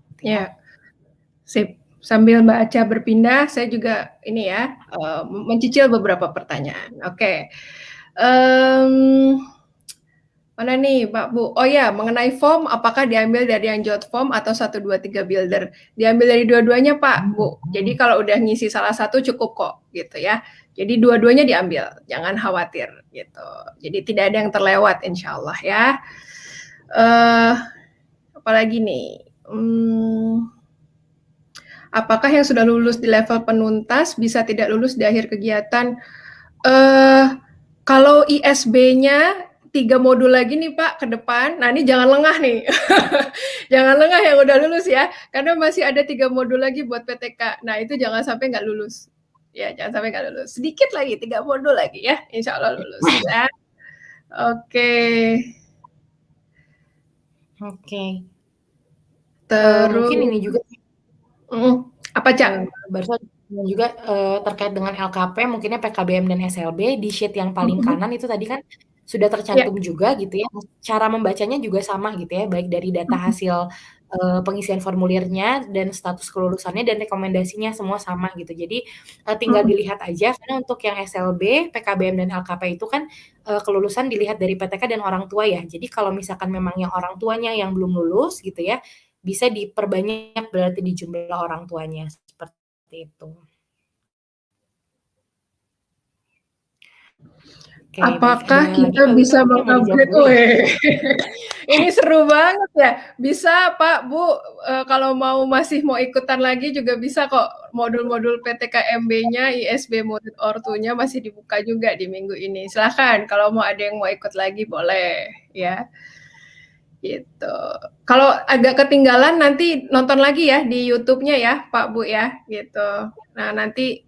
gitu ya. Ya, sip. Sambil Mbak Aca berpindah, saya juga ini ya, mencicil beberapa pertanyaan. Oke. Mana nih Pak Bu? Oh ya, mengenai form, apakah diambil dari yang jot form atau 1, 2, 3 builder? Diambil dari dua-duanya Pak Bu. Jadi kalau udah ngisi salah satu cukup kok gitu ya. Jadi dua-duanya diambil, jangan khawatir gitu. Jadi tidak ada yang terlewat insya Allah ya. Apalagi nih? Apakah yang sudah lulus di level penuntas bisa tidak lulus di akhir kegiatan? Kalau ISB-nya 3 modul lagi nih Pak ke depan. Nah, ini jangan lengah nih. Jangan lengah yang udah lulus ya, karena masih ada 3 modul lagi buat PTK. Nah, itu jangan sampai nggak lulus. Ya, jangan sampai nggak lulus. Sedikit lagi, 3 modul lagi ya, insya Allah lulus ya. Oke. Oke. Mungkin ini Terus, juga apa Cak? barusan juga, terkait dengan LKP mungkinnya PKBM dan SLB di sheet yang paling kanan itu tadi kan sudah Ya. tercantum juga gitu ya, cara membacanya juga sama gitu ya, baik dari data hasil, pengisian formulirnya dan status kelulusannya dan rekomendasinya semua sama gitu. Jadi, tinggal dilihat aja karena untuk yang SLB, PKBM, dan LKP itu kan, kelulusan dilihat dari PTK dan orang tua ya. Jadi kalau misalkan memang yang orang tuanya yang belum lulus gitu ya, bisa diperbanyak berarti di jumlah orang tuanya, seperti itu. Oke, baik, ada Apakah lagi kita Mbak Wina bisa mungkin yang mau dijawab mengupgrade? dulu ya? Ini seru banget ya. Bisa Pak, Bu, kalau mau masih mau ikutan lagi juga bisa kok. Modul-modul PTKMB-nya, ISB Murid Ortunya masih dibuka juga di minggu ini. Silahkan kalau mau ada yang mau ikut lagi boleh ya. Gitu. Kalau agak ketinggalan nanti nonton lagi ya di YouTube-nya ya, Pak Bu ya, gitu. Nah, nanti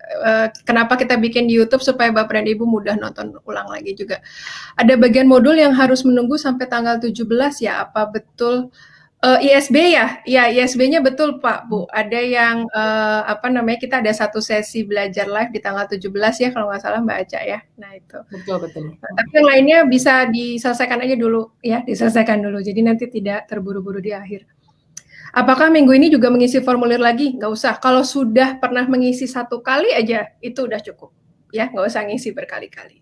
kenapa kita bikin di YouTube supaya Bapak dan Ibu mudah nonton ulang lagi juga. Ada bagian modul yang harus menunggu sampai tanggal 17 ya, apa betul? ISB ya? Iya, ISB-nya betul Pak, Bu. Ada yang apa namanya, kita ada satu sesi belajar live di tanggal 17 ya kalau nggak salah Mbak Aca ya. Nah, itu. Betul betul. Nah, tapi yang lainnya bisa diselesaikan aja dulu ya, diselesaikan dulu. Jadi nanti tidak terburu-buru di akhir. Apakah minggu ini juga mengisi formulir lagi? Nggak usah. Kalau sudah pernah mengisi satu kali aja, itu udah cukup. Ya, nggak usah ngisi berkali-kali.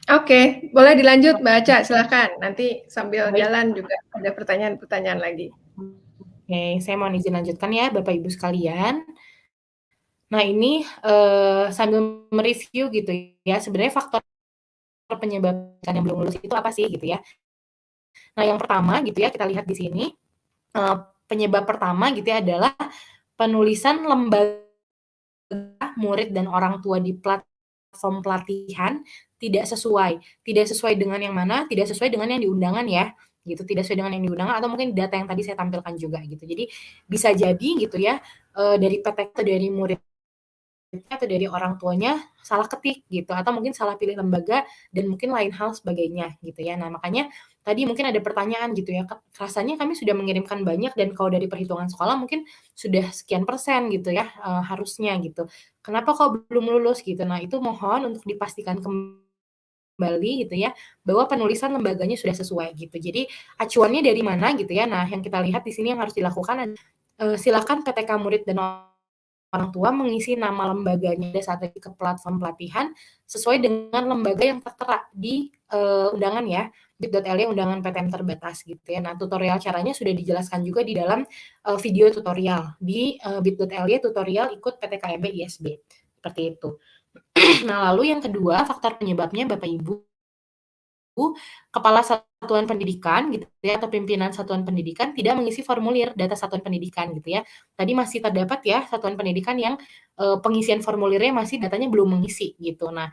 Oke, boleh dilanjut Mbak Aca, silakan. Nanti sambil Baik. jalan juga ada pertanyaan-pertanyaan lagi. Oke, saya mohon izin lanjutkan ya Bapak Ibu sekalian. Nah ini, sambil mereview gitu ya, sebenarnya faktor penyebab yang belum lulus itu apa sih gitu ya. Nah yang pertama gitu ya, kita lihat di sini, penyebab pertama gitu ya adalah penulisan lembaga murid dan orang tua di platform pelatihan tidak sesuai. Tidak sesuai dengan yang mana? Tidak sesuai dengan yang di undangan ya, gitu. Tidak sesuai dengan yang di undangan atau mungkin data yang tadi saya tampilkan juga gitu. Jadi bisa jadi gitu ya, dari PTK atau dari murid atau dari orang tuanya salah ketik gitu atau mungkin salah pilih lembaga dan mungkin lain hal sebagainya gitu ya. Nah, makanya tadi mungkin ada pertanyaan gitu ya, rasanya kami sudah mengirimkan banyak dan kalau dari perhitungan sekolah mungkin sudah sekian persen gitu ya, harusnya gitu. Kenapa kok belum lulus gitu? Nah, itu mohon untuk dipastikan kembali gitu ya, bahwa penulisan lembaganya sudah sesuai gitu. Jadi acuannya dari mana gitu ya. Nah, yang kita lihat di sini yang harus dilakukan silakan PTK murid dan orang tua mengisi nama lembaganya saat ke platform pelatihan sesuai dengan lembaga yang tertera di undangan ya, bit.ly undangan PTN terbatas gitu ya. Nah, tutorial caranya sudah dijelaskan juga di dalam video tutorial di bit.ly tutorial ikut PTKMB ISB. Seperti itu. Nah, lalu yang kedua, faktor penyebabnya Bapak Ibu kepala satuan pendidikan gitu ya atau pimpinan satuan pendidikan tidak mengisi formulir data satuan pendidikan gitu ya. Tadi masih terdapat ya satuan pendidikan yang pengisian formulirnya masih datanya belum mengisi gitu. Nah,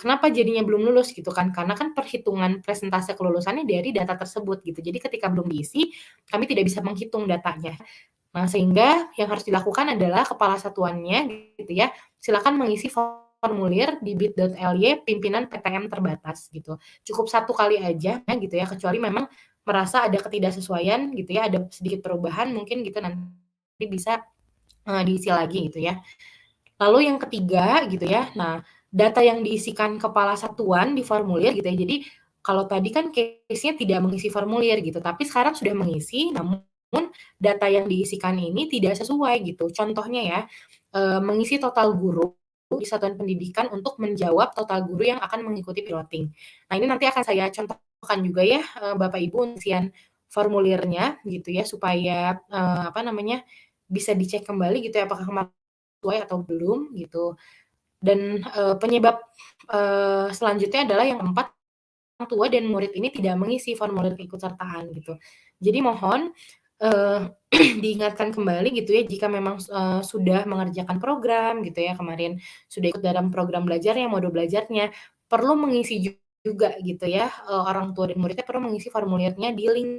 kenapa jadinya belum lulus gitu kan? Karena kan perhitungan presentase kelulusannya dari data tersebut gitu. Jadi ketika belum diisi, kami tidak bisa menghitung datanya. Nah, sehingga yang harus dilakukan adalah kepala satuannya gitu ya, silakan mengisi formulir di bit.ly pimpinan PTM terbatas gitu. Cukup satu kali aja ya gitu ya, kecuali memang merasa ada ketidaksesuaian gitu ya, ada sedikit perubahan mungkin gitu nanti bisa diisi lagi gitu ya. Lalu yang ketiga gitu ya, nah data yang diisikan kepala satuan di formulir gitu ya. Jadi kalau tadi kan case-nya tidak mengisi formulir gitu, tapi sekarang sudah mengisi, namun data yang diisikan ini tidak sesuai gitu. Contohnya ya, mengisi total guru di satuan pendidikan untuk menjawab total guru yang akan mengikuti piloting. Nah ini nanti akan saya contohkan juga ya, Bapak Ibu isian formulirnya gitu ya, supaya apa namanya bisa dicek kembali gitu ya apakah sesuai atau belum gitu. Dan penyebab selanjutnya adalah yang keempat, orang tua dan murid ini tidak mengisi formulir keikutsertaan gitu. Jadi mohon diingatkan kembali gitu ya jika memang sudah mengerjakan program gitu ya kemarin sudah ikut dalam program belajarnya, modul belajarnya, perlu mengisi juga gitu ya orang tua dan muridnya perlu mengisi formulirnya di link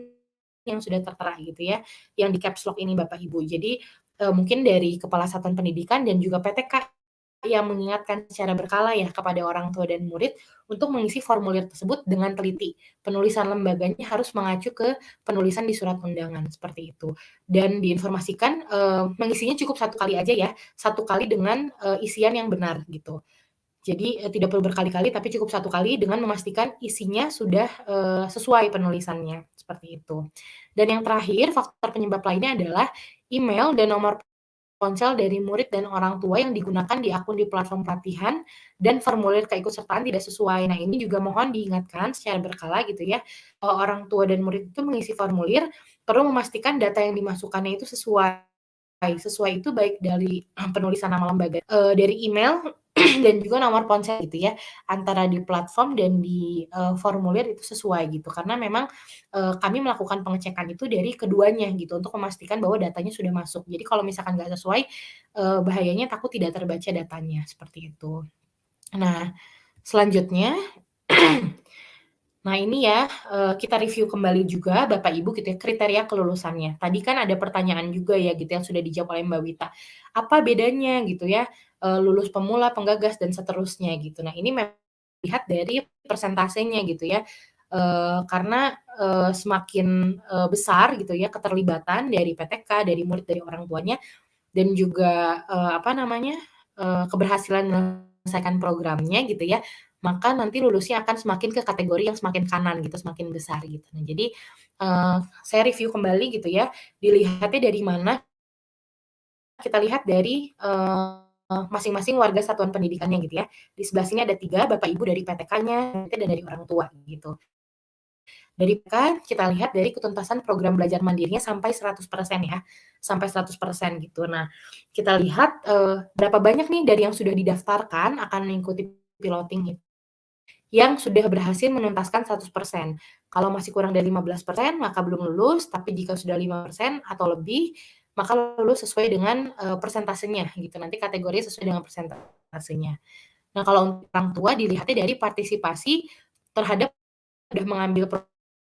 yang sudah tertera gitu ya, yang di caps lock ini Bapak Ibu. Jadi mungkin dari kepala satuan pendidikan dan juga PTK yang mengingatkan secara berkala ya kepada orang tua dan murid untuk mengisi formulir tersebut dengan teliti. Penulisan lembaganya harus mengacu ke penulisan di surat undangan seperti itu. Dan diinformasikan mengisinya cukup satu kali aja ya, satu kali dengan isian yang benar gitu. Jadi tidak perlu berkali-kali tapi cukup satu kali dengan memastikan isinya sudah sesuai penulisannya seperti itu. Dan yang terakhir faktor penyebab lainnya adalah email dan nomor ponsel dari murid dan orang tua yang digunakan di akun di platform pelatihan dan formulir keikutsertaan tidak sesuai. Nah, ini juga mohon diingatkan secara berkala gitu ya, orang tua dan murid itu mengisi formulir perlu memastikan data yang dimasukkannya itu sesuai. Sesuai itu baik dari penulisan nama lembaga, dari email dan juga nomor ponsel gitu ya, antara di platform dan di formulir itu sesuai gitu. Karena memang kami melakukan pengecekan itu dari keduanya gitu untuk memastikan bahwa datanya sudah masuk. Jadi kalau misalkan nggak sesuai, bahayanya takut tidak terbaca datanya seperti itu. Nah, selanjutnya nah ini ya, kita review kembali juga Bapak Ibu gitu ya, kriteria kelulusannya. Tadi kan ada pertanyaan juga ya gitu yang sudah dijawab oleh Mbak Wita. Apa bedanya gitu ya, lulus pemula, penggagas, dan seterusnya gitu. Nah ini lihat dari persentasenya gitu ya, karena, semakin, besar gitu ya keterlibatan dari PTK, dari murid, dari orang tuanya, dan juga, apa namanya, keberhasilan menyelesaikan programnya gitu ya, maka nanti lulusnya akan semakin ke kategori yang semakin kanan gitu, semakin besar gitu. Nah jadi, saya review kembali gitu ya, dilihatnya dari mana, kita lihat dari, masing-masing warga satuan pendidikannya gitu ya. Di sebelah sini ada 3 Bapak Ibu dari PTK-nya, dan dari orang tua gitu. Dari PTK kita lihat dari ketuntasan program belajar mandirinya sampai 100% ya, sampai 100% gitu. Nah, kita lihat, berapa banyak nih dari yang sudah didaftarkan akan mengikuti piloting yang sudah berhasil menuntaskan 100%. Kalau masih kurang dari 15% maka belum lulus, tapi jika sudah 5% atau lebih, maka lulus sesuai dengan, persentasenya gitu, nanti kategorinya sesuai dengan persentasenya. Nah, kalau untuk orang tua dilihatnya dari partisipasi terhadap sudah mengambil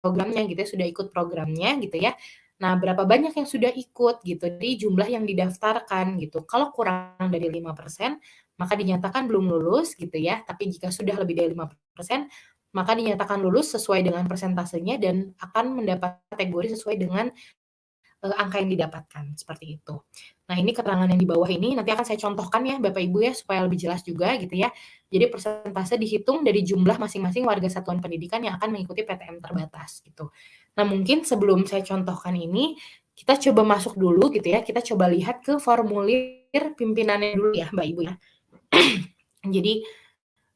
programnya gitu ya, sudah ikut programnya gitu ya. Nah, berapa banyak yang sudah ikut gitu dari jumlah yang didaftarkan gitu. Kalau kurang dari 5% maka dinyatakan belum lulus gitu ya. Tapi jika sudah lebih dari 5% maka dinyatakan lulus sesuai dengan persentasenya dan akan mendapat kategori sesuai dengan angka yang didapatkan, seperti itu. Nah, ini keterangan yang di bawah ini nanti akan saya contohkan ya Bapak Ibu ya, supaya lebih jelas juga gitu ya. Jadi persentase dihitung dari jumlah masing-masing warga satuan pendidikan yang akan mengikuti PTM terbatas gitu. Nah, mungkin sebelum saya contohkan ini, kita coba masuk dulu gitu ya, kita coba lihat ke formulir pimpinannya dulu ya Mbak Ibu ya. Jadi,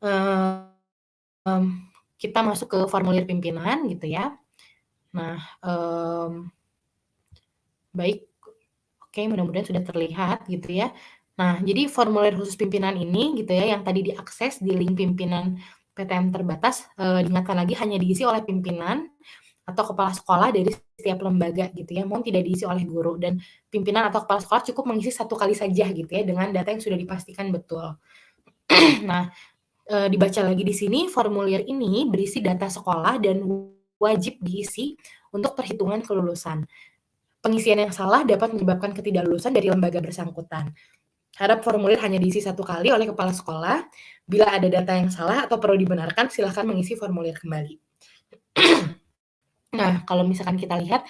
mmm, kita masuk ke formulir pimpinan gitu ya. Nah, baik. Oke, mudah-mudahan sudah terlihat gitu ya. Nah, jadi formulir khusus pimpinan ini gitu ya, yang tadi diakses di link pimpinan PTM terbatas, diingatkan lagi hanya diisi oleh pimpinan atau kepala sekolah dari setiap lembaga gitu ya, mohon tidak diisi oleh guru, dan pimpinan atau kepala sekolah cukup mengisi 1 kali saja gitu ya, dengan data yang sudah dipastikan betul. Nah, dibaca lagi di sini, formulir ini berisi data sekolah dan wajib diisi untuk perhitungan kelulusan. Pengisian yang salah dapat menyebabkan ketidaklulusan dari lembaga bersangkutan. Harap formulir hanya diisi 1 kali oleh kepala sekolah. Bila ada data yang salah atau perlu dibenarkan, silakan mengisi formulir kembali. Nah, kalau misalkan kita lihat,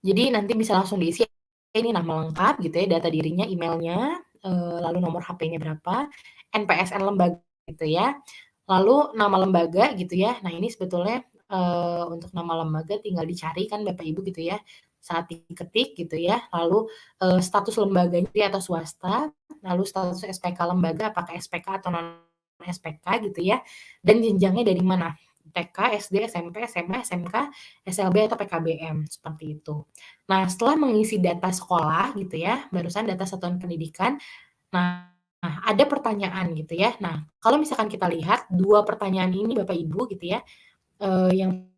jadi nanti bisa langsung diisi ini nama lengkap gitu ya, data dirinya, emailnya, lalu nomor HP-nya berapa, NPSN lembaga gitu ya, lalu nama lembaga gitu ya. Nah, ini sebetulnya, untuk nama lembaga tinggal dicari kan Bapak Ibu gitu ya, saat diketik gitu ya, lalu, status lembaganya atau swasta, lalu status SPK lembaga apakah SPK atau non SPK gitu ya, dan jenjangnya dari mana, TK, SD, SMP, SMA, SMK, SLB atau PKBM, seperti itu. Nah, setelah mengisi data sekolah gitu ya, barusan data satuan pendidikan, nah ada pertanyaan gitu ya. Nah, kalau misalkan kita lihat 2 pertanyaan ini Bapak Ibu gitu ya, yang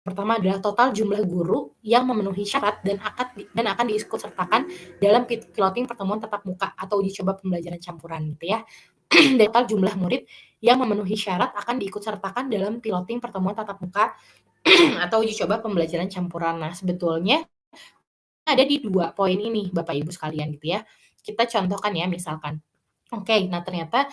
pertama adalah total jumlah guru yang memenuhi syarat dan akan diikut sertakan dalam piloting pertemuan tatap muka atau uji coba pembelajaran campuran gitu ya. Dan total jumlah murid yang memenuhi syarat akan diikut sertakan dalam piloting pertemuan tatap muka atau uji coba pembelajaran campuran. Nah, sebetulnya ada di 2 poin ini Bapak Ibu sekalian gitu ya. Kita contohkan ya misalkan. Oke, nah ternyata,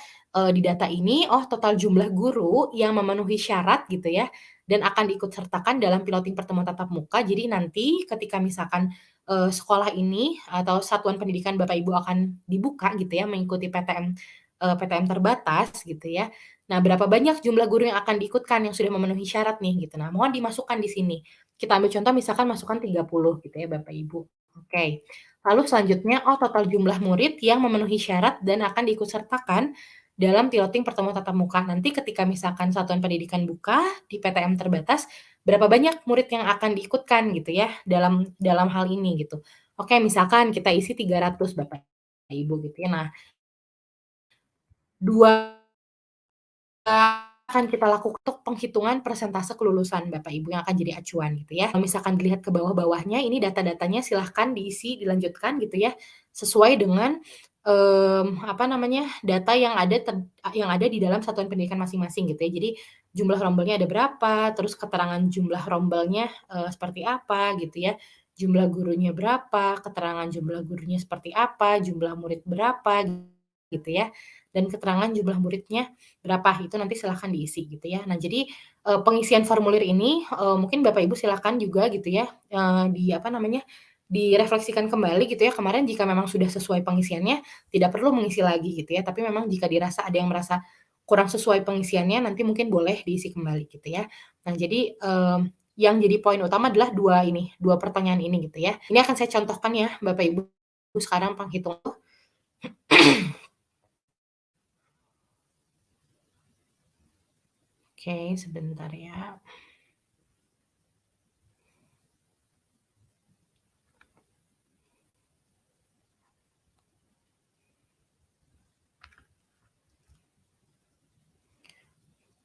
di data ini, oh total jumlah guru yang memenuhi syarat gitu ya, dan akan diikut sertakan dalam piloting pertemuan tatap muka. Jadi nanti ketika misalkan, sekolah ini atau satuan pendidikan Bapak Ibu akan dibuka gitu ya, mengikuti PTM terbatas gitu ya. Nah, berapa banyak jumlah guru yang akan diikutkan yang sudah memenuhi syarat nih gitu. Nah, mohon dimasukkan di sini. Kita ambil contoh misalkan masukkan 30 gitu ya Bapak Ibu. Oke. Lalu selanjutnya, oh total jumlah murid yang memenuhi syarat dan akan diikut sertakan dalam piloting pertemuan tatap muka. Nanti ketika misalkan satuan pendidikan buka di PTM terbatas, berapa banyak murid yang akan diikutkan gitu ya dalam dalam hal ini gitu. Oke, misalkan kita isi 300 Bapak Ibu gitu ya. Nah, dua akan kita lakukan untuk penghitungan persentase kelulusan Bapak Ibu yang akan jadi acuan gitu ya. Kalau misalkan dilihat ke bawah-bawahnya ini data-datanya silahkan diisi, dilanjutkan gitu ya, sesuai dengan, apa namanya, data yang ada di dalam satuan pendidikan masing-masing gitu ya. Jadi jumlah rombelnya ada berapa, terus keterangan jumlah rombelnya, seperti apa gitu ya, jumlah gurunya berapa, keterangan jumlah gurunya seperti apa, jumlah murid berapa gitu ya, dan keterangan jumlah muridnya berapa, itu nanti silahkan diisi gitu ya. Nah jadi, pengisian formulir ini, mungkin Bapak Ibu silahkan juga gitu ya, di apa namanya, direfleksikan kembali gitu ya, kemarin jika memang sudah sesuai pengisiannya, tidak perlu mengisi lagi gitu ya, tapi memang jika dirasa ada yang merasa kurang sesuai pengisiannya, nanti mungkin boleh diisi kembali gitu ya. Nah jadi, yang jadi poin utama adalah 2 pertanyaan ini gitu ya. Ini akan saya contohkan ya Bapak Ibu sekarang penghitung oke sebentar ya.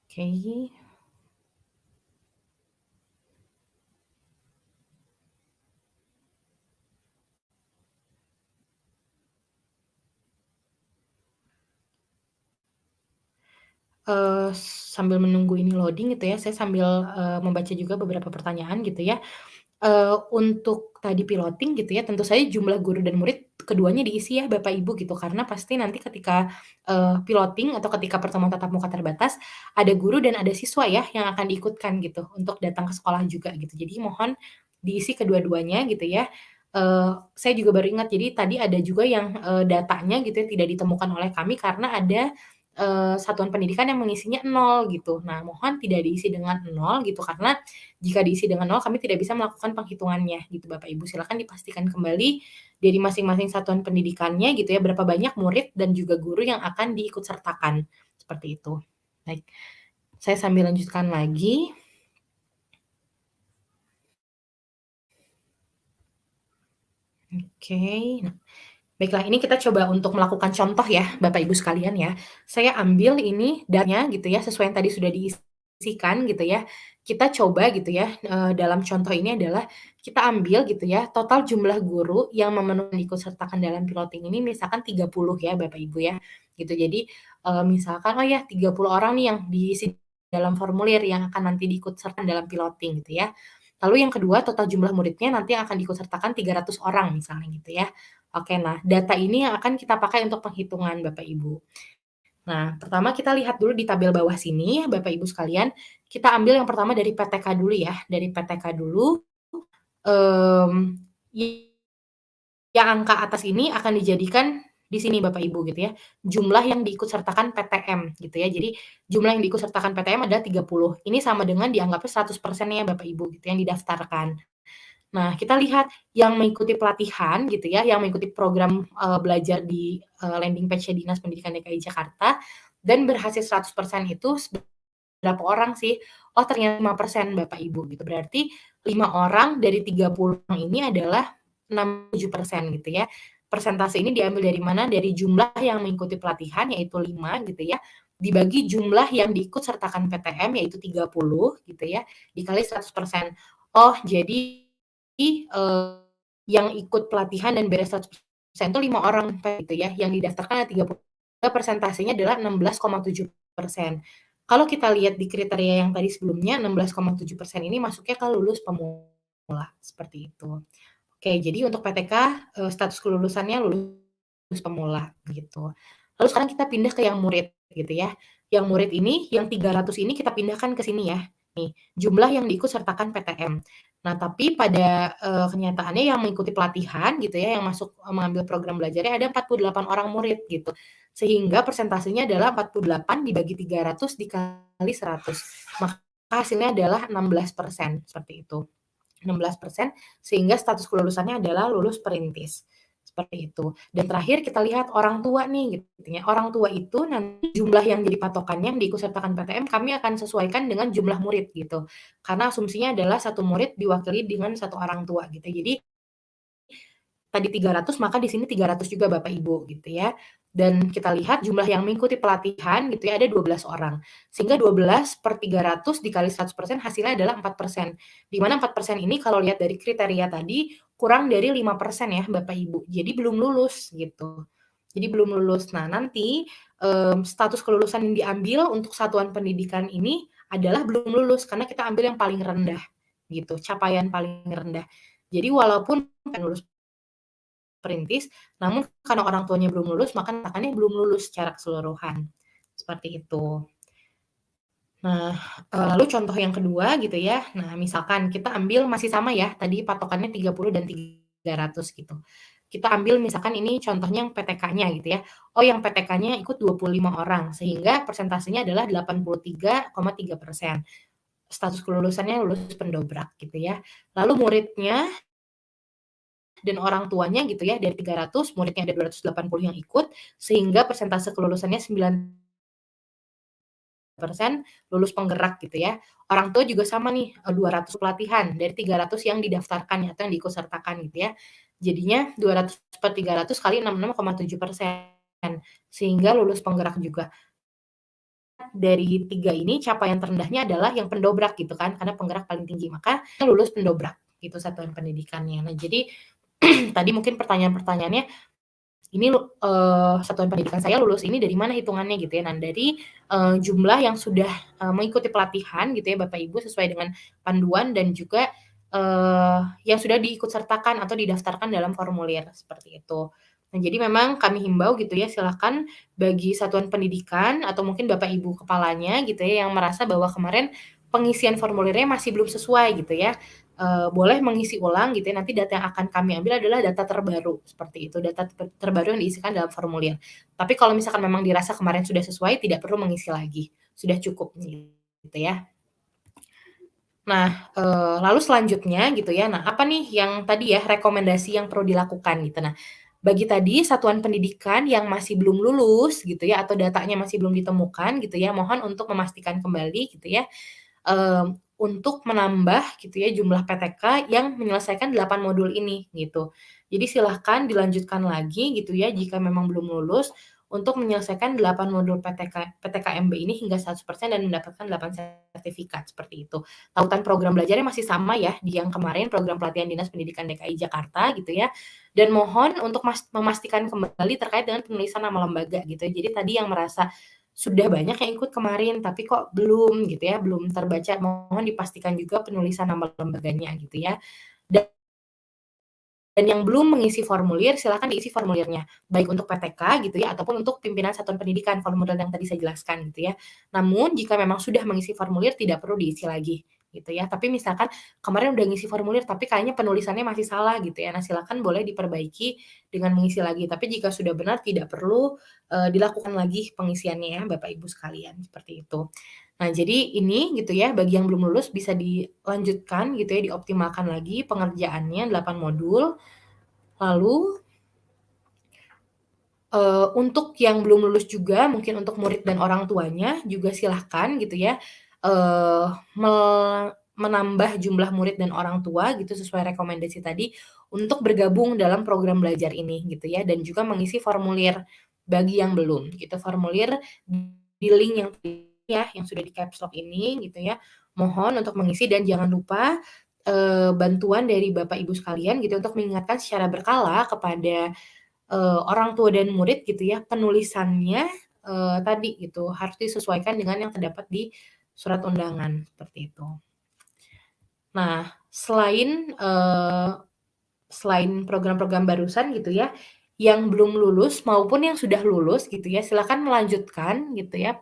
Oke. Sambil menunggu ini loading gitu ya, saya sambil, membaca juga beberapa pertanyaan gitu ya. Untuk tadi piloting gitu ya, tentu saja jumlah guru dan murid keduanya diisi ya Bapak Ibu gitu, karena pasti nanti ketika, piloting atau ketika pertemuan tatap muka terbatas, ada guru dan ada siswa ya yang akan diikutkan gitu, untuk datang ke sekolah juga gitu. Jadi mohon diisi kedua-duanya gitu ya. Saya juga baru ingat, jadi tadi ada juga yang, datanya gitu ya tidak ditemukan oleh kami karena ada satuan pendidikan yang mengisinya 0 gitu. Nah, mohon tidak diisi dengan 0 gitu, karena jika diisi dengan 0 kami tidak bisa melakukan penghitungannya gitu Bapak Ibu. Silakan dipastikan kembali dari masing-masing satuan pendidikannya gitu ya, berapa banyak murid dan juga guru yang akan diikut sertakan, seperti itu. Baik, saya sambil lanjutkan lagi. Oke. Baiklah, ini kita coba untuk melakukan contoh ya, Bapak Ibu sekalian ya. Saya ambil ini datanya gitu ya, sesuai yang tadi sudah diisikan gitu ya. Kita coba gitu ya, dalam contoh ini adalah kita ambil gitu ya, total jumlah guru yang memenuhi ikut sertakan dalam piloting ini misalkan 30 ya Bapak Ibu ya, gitu. Jadi, misalkan, oh ya 30 orang nih yang diisi dalam formulir yang akan nanti diikut sertakan dalam piloting gitu ya. Lalu yang kedua, total jumlah muridnya nanti akan diikut sertakan 300 orang misalnya gitu ya. Oke, nah data ini yang akan kita pakai untuk penghitungan Bapak Ibu. Nah, pertama kita lihat dulu di tabel bawah sini Bapak Ibu sekalian, kita ambil yang pertama dari PTK dulu ya, dari PTK dulu, mmm, yang angka atas ini akan dijadikan di sini Bapak Ibu gitu ya, jumlah yang diikut sertakan PTM gitu ya. Jadi jumlah yang diikut sertakan PTM adalah 30, ini sama dengan dianggapnya 100% ya Bapak Ibu gitu yang didaftarkan. Nah, kita lihat yang mengikuti pelatihan gitu ya, yang mengikuti program, belajar di, landing page-nya Dinas Pendidikan DKI Jakarta dan berhasil 100% itu berapa orang sih? Oh, ternyata 5% Bapak Ibu gitu. Berarti 5 orang dari 30 orang ini adalah 67% gitu ya. Persentase ini diambil dari mana? Dari jumlah yang mengikuti pelatihan yaitu 5 gitu ya, dibagi jumlah yang diikut sertakan PTM yaitu 30 gitu ya, dikali 100%. Oh, jadi yang ikut pelatihan dan beres 100% itu 5 orang gitu ya, yang didaftarkan ada 30, persentasenya adalah 16,7%. Kalau kita lihat di kriteria yang tadi sebelumnya, 16,7% ini masuknya ke lulus pemula, seperti itu. Oke, jadi untuk PTK, status kelulusannya lulus pemula, gitu. Lalu sekarang kita pindah ke yang murid, gitu ya. Yang murid ini, yang 300 ini kita pindahkan ke sini ya. Nih, jumlah yang diikut sertakan PTM. Nah, tapi pada, kenyataannya yang mengikuti pelatihan gitu ya, yang masuk, mengambil program belajarnya ada 48 orang murid gitu. Sehingga persentasenya adalah 48 dibagi 300 dikali 100. Maka hasilnya adalah 16%, seperti itu. 16%, sehingga status kelulusannya adalah lulus perintis, seperti itu. Dan terakhir kita lihat orang tua nih gitu ya, orang tua itu nanti jumlah yang jadi patokannya yang diikut sertakan PTM kami akan sesuaikan dengan jumlah murid gitu. Karena asumsinya adalah satu murid diwakili dengan satu orang tua gitu. Jadi tadi 300 maka di sini 300 juga Bapak Ibu gitu ya. Dan kita lihat jumlah yang mengikuti pelatihan gitu ya ada 12 orang. Sehingga 12/300 dikali 100% hasilnya adalah 4%. Di mana 4% ini kalau lihat dari kriteria tadi kurang dari 5% ya Bapak Ibu. Jadi belum lulus gitu. Jadi belum lulus. Nah, nanti status kelulusan yang diambil untuk satuan pendidikan ini adalah belum lulus karena kita ambil yang paling rendah gitu, capaian paling rendah. Jadi walaupun lulus perintis, namun karena orang tuanya belum lulus, maka anak-anaknya belum lulus secara keseluruhan, seperti itu. Nah, lalu contoh yang kedua gitu ya, nah misalkan kita ambil masih sama ya, tadi patokannya 30 dan 300 gitu. Kita ambil misalkan ini contohnya yang PTK-nya gitu ya. Oh yang PTK-nya ikut 25 orang, sehingga persentasenya adalah 83,3%. Status kelulusannya lulus pendobrak gitu ya. Lalu muridnya dan orang tuanya gitu ya dari 300 muridnya ada 280 yang ikut sehingga persentase kelulusannya 9% lulus penggerak gitu ya. Orang tua juga sama nih 200 pelatihan dari 300 yang didaftarkan atau yang diikut sertakan gitu ya. Jadinya 200/300 kali 66,7% sehingga lulus penggerak juga. Dari 3 ini capaian terendahnya adalah yang pendobrak gitu kan karena penggerak paling tinggi maka lulus pendobrak gitu satuan pendidikannya. Nah jadi tadi mungkin pertanyaan-pertanyaannya ini satuan pendidikan saya lulus ini dari mana hitungannya gitu ya. Nah dari, jumlah yang sudah, mengikuti pelatihan gitu ya Bapak Ibu sesuai dengan panduan dan juga, yang sudah diikut sertakan atau didaftarkan dalam formulir, seperti itu. Nah jadi memang kami himbau gitu ya silakan bagi satuan pendidikan atau mungkin Bapak Ibu kepalanya gitu ya yang merasa bahwa kemarin pengisian formulirnya masih belum sesuai gitu ya, boleh mengisi ulang gitu ya, nanti data yang akan kami ambil adalah data terbaru, seperti itu, data terbaru yang diisikan dalam formulir. Tapi kalau misalkan memang dirasa kemarin sudah sesuai, tidak perlu mengisi lagi, sudah cukup gitu ya. Nah, lalu selanjutnya gitu ya, nah apa nih yang tadi ya, rekomendasi yang perlu dilakukan gitu. Nah, bagi tadi satuan pendidikan yang masih belum lulus gitu ya, atau datanya masih belum ditemukan gitu ya, mohon untuk memastikan kembali gitu ya, untuk menambah gitu ya jumlah PTK yang menyelesaikan 8 modul ini gitu. Jadi silahkan dilanjutkan lagi gitu ya jika memang belum lulus untuk menyelesaikan 8 modul PTKMB ini hingga 100% dan mendapatkan 8 sertifikat seperti itu. Tautan program belajarnya masih sama ya di yang kemarin program pelatihan Dinas Pendidikan DKI Jakarta gitu ya. Dan mohon untuk memastikan kembali terkait dengan penulisan nama lembaga gitu ya. Jadi tadi yang merasa sudah banyak yang ikut kemarin tapi kok belum gitu ya, belum terbaca, mohon dipastikan juga penulisan nama lembaganya gitu ya. Dan yang belum mengisi formulir, silakan diisi formulirnya, baik untuk PTK gitu ya, ataupun untuk pimpinan satuan pendidikan, formulir yang tadi saya jelaskan gitu ya. Namun jika memang sudah mengisi formulir, tidak perlu diisi lagi gitu ya. Tapi misalkan kemarin udah ngisi formulir, tapi kayaknya penulisannya masih salah gitu ya. Nah, silakan boleh diperbaiki dengan mengisi lagi. Tapi jika sudah benar, tidak perlu dilakukan lagi pengisiannya ya, Bapak Ibu sekalian, seperti itu. Nah, jadi ini gitu ya, bagi yang belum lulus bisa dilanjutkan gitu ya, dioptimalkan lagi pengerjaannya 8 modul. Lalu, untuk yang belum lulus juga mungkin untuk murid dan orang tuanya juga silahkan gitu ya, eee, me menambah jumlah murid dan orang tua gitu sesuai rekomendasi tadi untuk bergabung dalam program belajar ini gitu ya, dan juga mengisi formulir bagi yang belum gitu, formulir di link yang ya, yang sudah di caps lock ini gitu ya. Mohon untuk mengisi dan jangan lupa, bantuan dari Bapak Ibu sekalian gitu untuk mengingatkan secara berkala kepada orang tua dan murid gitu ya, penulisannya, tadi gitu, harus disesuaikan dengan yang terdapat di surat undangan, seperti itu. Nah, selain program-program barusan gitu ya, yang belum lulus maupun yang sudah lulus gitu ya, silakan melanjutkan gitu ya,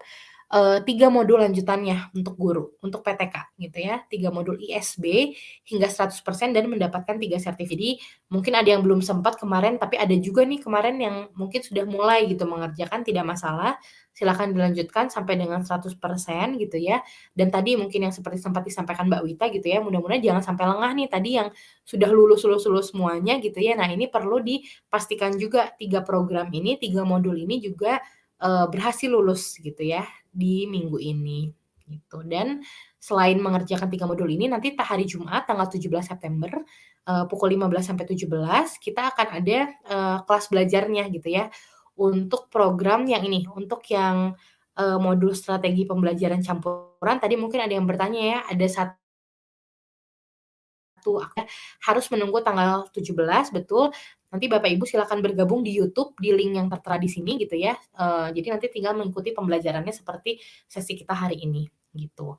3 modul lanjutannya untuk guru, untuk PTK gitu ya, 3 modul ISB hingga 100% dan mendapatkan 3 sertifikat. Jadi mungkin ada yang belum sempat kemarin, tapi ada juga nih kemarin yang mungkin sudah mulai gitu mengerjakan, tidak masalah, silakan dilanjutkan sampai dengan 100% gitu ya. Dan tadi mungkin yang seperti sempat disampaikan Mbak Wita gitu ya, mudah-mudahan jangan sampai lengah nih tadi yang sudah lulus semuanya gitu ya. Nah, ini perlu dipastikan juga 3 program ini, 3 modul ini juga, berhasil lulus gitu ya di minggu ini, gitu. Dan selain mengerjakan 3 modul ini, nanti hari Jumat tanggal 17 September, pukul 15 sampai 17 kita akan ada, kelas belajarnya gitu ya, untuk program yang ini, untuk yang, modul strategi pembelajaran campuran tadi mungkin ada yang bertanya ya, ada harus menunggu tanggal 17 betul, nanti Bapak Ibu silakan bergabung di YouTube di link yang tertera di sini gitu ya, jadi nanti tinggal mengikuti pembelajarannya seperti sesi kita hari ini, gitu.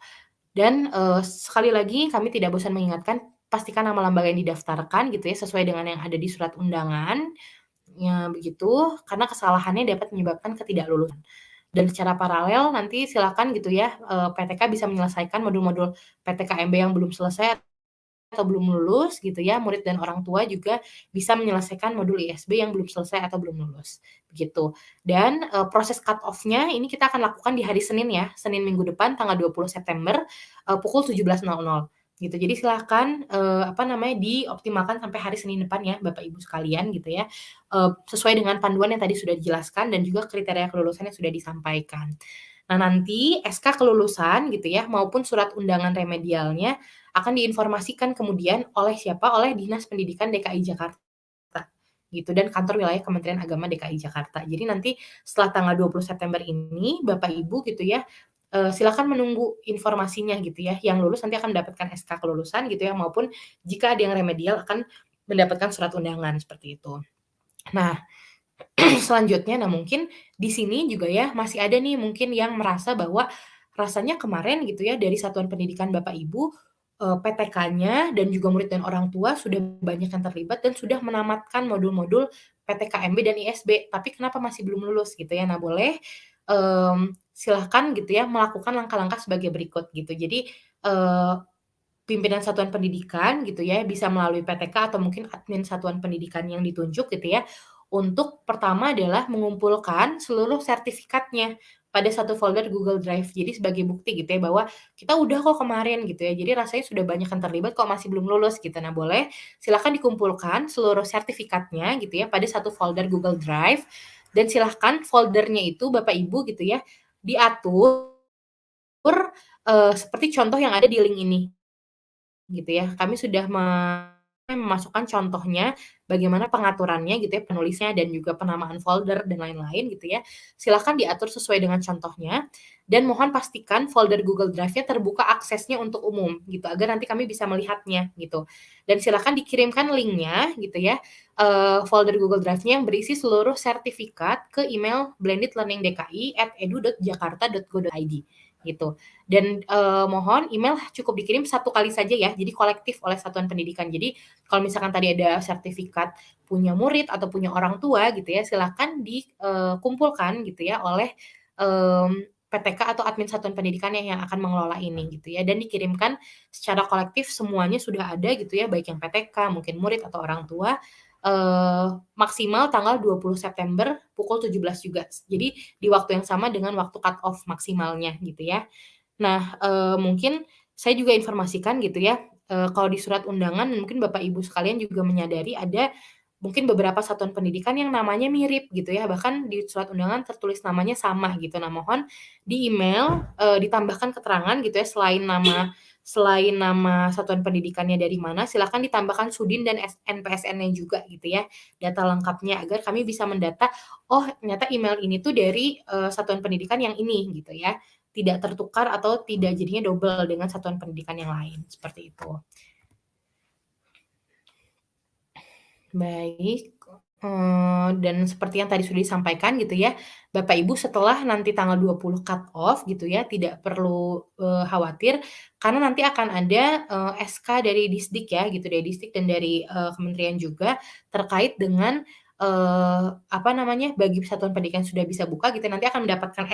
Dan, sekali lagi kami tidak bosan mengingatkan, pastikan nama lembaga yang didaftarkan gitu ya, sesuai dengan yang ada di surat undangan, ya begitu, karena kesalahannya dapat menyebabkan ketidaklulusan. Dan secara paralel nanti silakan gitu ya, PTK bisa menyelesaikan modul-modul PTKMB yang belum selesai atau belum lulus gitu ya, murid dan orang tua juga bisa menyelesaikan modul ISB yang belum selesai atau belum lulus, begitu. Dan, proses cut off-nya ini kita akan lakukan di hari Senin ya, Senin minggu depan tanggal 20 September, pukul 17.00 gitu. Jadi silahkan, dioptimalkan sampai hari Senin depan ya, Bapak Ibu sekalian gitu ya, sesuai dengan panduan yang tadi sudah dijelaskan dan juga kriteria kelulusan yang sudah disampaikan. Nah, nanti SK kelulusan gitu ya, maupun surat undangan remedialnya akan diinformasikan kemudian oleh siapa, oleh Dinas Pendidikan DKI Jakarta, gitu, dan kantor wilayah Kementerian Agama DKI Jakarta. Jadi nanti setelah tanggal 20 September ini, Bapak Ibu gitu ya, silakan menunggu informasinya gitu ya, yang lulus nanti akan mendapatkan SK kelulusan gitu ya, maupun jika ada yang remedial akan mendapatkan surat undangan, seperti itu. Nah, selanjutnya, nah mungkin di sini juga ya masih ada nih mungkin yang merasa bahwa rasanya kemarin gitu ya dari satuan pendidikan Bapak Ibu, PTK-nya dan juga murid dan orang tua sudah banyak yang terlibat dan sudah menamatkan modul-modul PTKMB dan ISB, tapi kenapa masih belum lulus gitu ya. Nah boleh, silahkan gitu ya melakukan langkah-langkah sebagai berikut gitu. Jadi, eee pimpinan satuan pendidikan gitu ya, bisa melalui PTK atau mungkin admin satuan pendidikan yang ditunjuk gitu ya, untuk pertama adalah mengumpulkan seluruh sertifikatnya pada satu folder Google Drive. Jadi sebagai bukti gitu ya, bahwa kita udah kok kemarin gitu ya, jadi rasanya sudah banyak yang terlibat kok masih belum lulus gitu. Nah boleh silahkan dikumpulkan seluruh sertifikatnya gitu ya pada satu folder Google Drive dan silahkan foldernya itu Bapak Ibu gitu ya, diatur seperti contoh yang ada di link ini, gitu ya. Kami sudah memasukkan contohnya, bagaimana pengaturannya gitu ya, penulisnya dan juga penamaan folder dan lain-lain gitu ya. Silakan diatur sesuai dengan contohnya dan mohon pastikan folder Google Drive-nya terbuka aksesnya untuk umum gitu, agar nanti kami bisa melihatnya gitu. Dan silakan dikirimkan link-nya gitu ya, folder Google Drive-nya yang berisi seluruh sertifikat ke email blendedlearningdki@edu.jakarta.go.id gitu. Dan, mohon email cukup dikirim 1 kali saja ya, jadi kolektif oleh satuan pendidikan. Jadi kalau misalkan tadi ada sertifikat punya murid atau punya orang tua gitu ya, silakan dikumpulkan gitu ya oleh, PTK atau admin satuan pendidikannya yang akan mengelola ini gitu ya, dan dikirimkan secara kolektif semuanya sudah ada gitu ya, baik yang PTK, mungkin murid atau orang tua, maksimal tanggal 20 September pukul 17 juga. Jadi di waktu yang sama dengan waktu cut off maksimalnya gitu ya. Nah, mungkin saya juga informasikan gitu ya, kalau di surat undangan mungkin Bapak Ibu sekalian juga menyadari ada mungkin beberapa satuan pendidikan yang namanya mirip gitu ya, bahkan di surat undangan tertulis namanya sama gitu. Nah, mohon di email, ditambahkan keterangan gitu ya, selain nama satuan pendidikannya dari mana, silakan ditambahkan Sudin dan NPSN-nya juga gitu ya, data lengkapnya agar kami bisa mendata, oh ternyata email ini tuh dari, satuan pendidikan yang ini gitu ya. Tidak tertukar atau tidak jadinya double dengan satuan pendidikan yang lain, seperti itu. Baik, dan seperti yang tadi sudah disampaikan gitu ya, Bapak Ibu setelah nanti tanggal 20 cut off gitu ya, tidak perlu, khawatir karena nanti akan ada, SK dari Disdik ya gitu, dari Disdik dan dari, kementerian juga terkait dengan, apa namanya, bagi satuan pendidikan yang sudah bisa buka gitu, nanti akan mendapatkan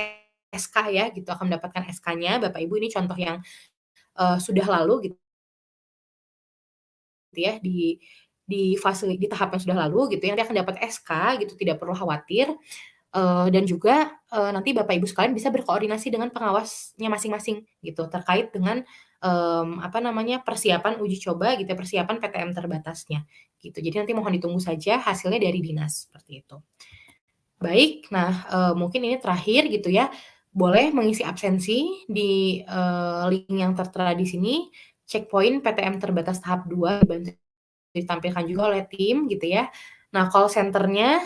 SK ya gitu, akan mendapatkan SK-nya, Bapak Ibu ini contoh yang, sudah lalu gitu ya, di tahap yang sudah lalu gitu ya, nanti akan dapat SK gitu, tidak perlu khawatir, dan juga, nanti Bapak Ibu sekalian bisa berkoordinasi dengan pengawasnya masing-masing gitu, terkait dengan, apa namanya, persiapan uji coba gitu ya, persiapan PTM terbatasnya, gitu. Jadi nanti mohon ditunggu saja hasilnya dari dinas, seperti itu. Baik, nah, mungkin ini terakhir gitu ya, boleh mengisi absensi di, link yang tertera di sini, checkpoint PTM terbatas tahap 2 dibantu ditampilkan juga oleh tim gitu ya. Nah, call center-nya,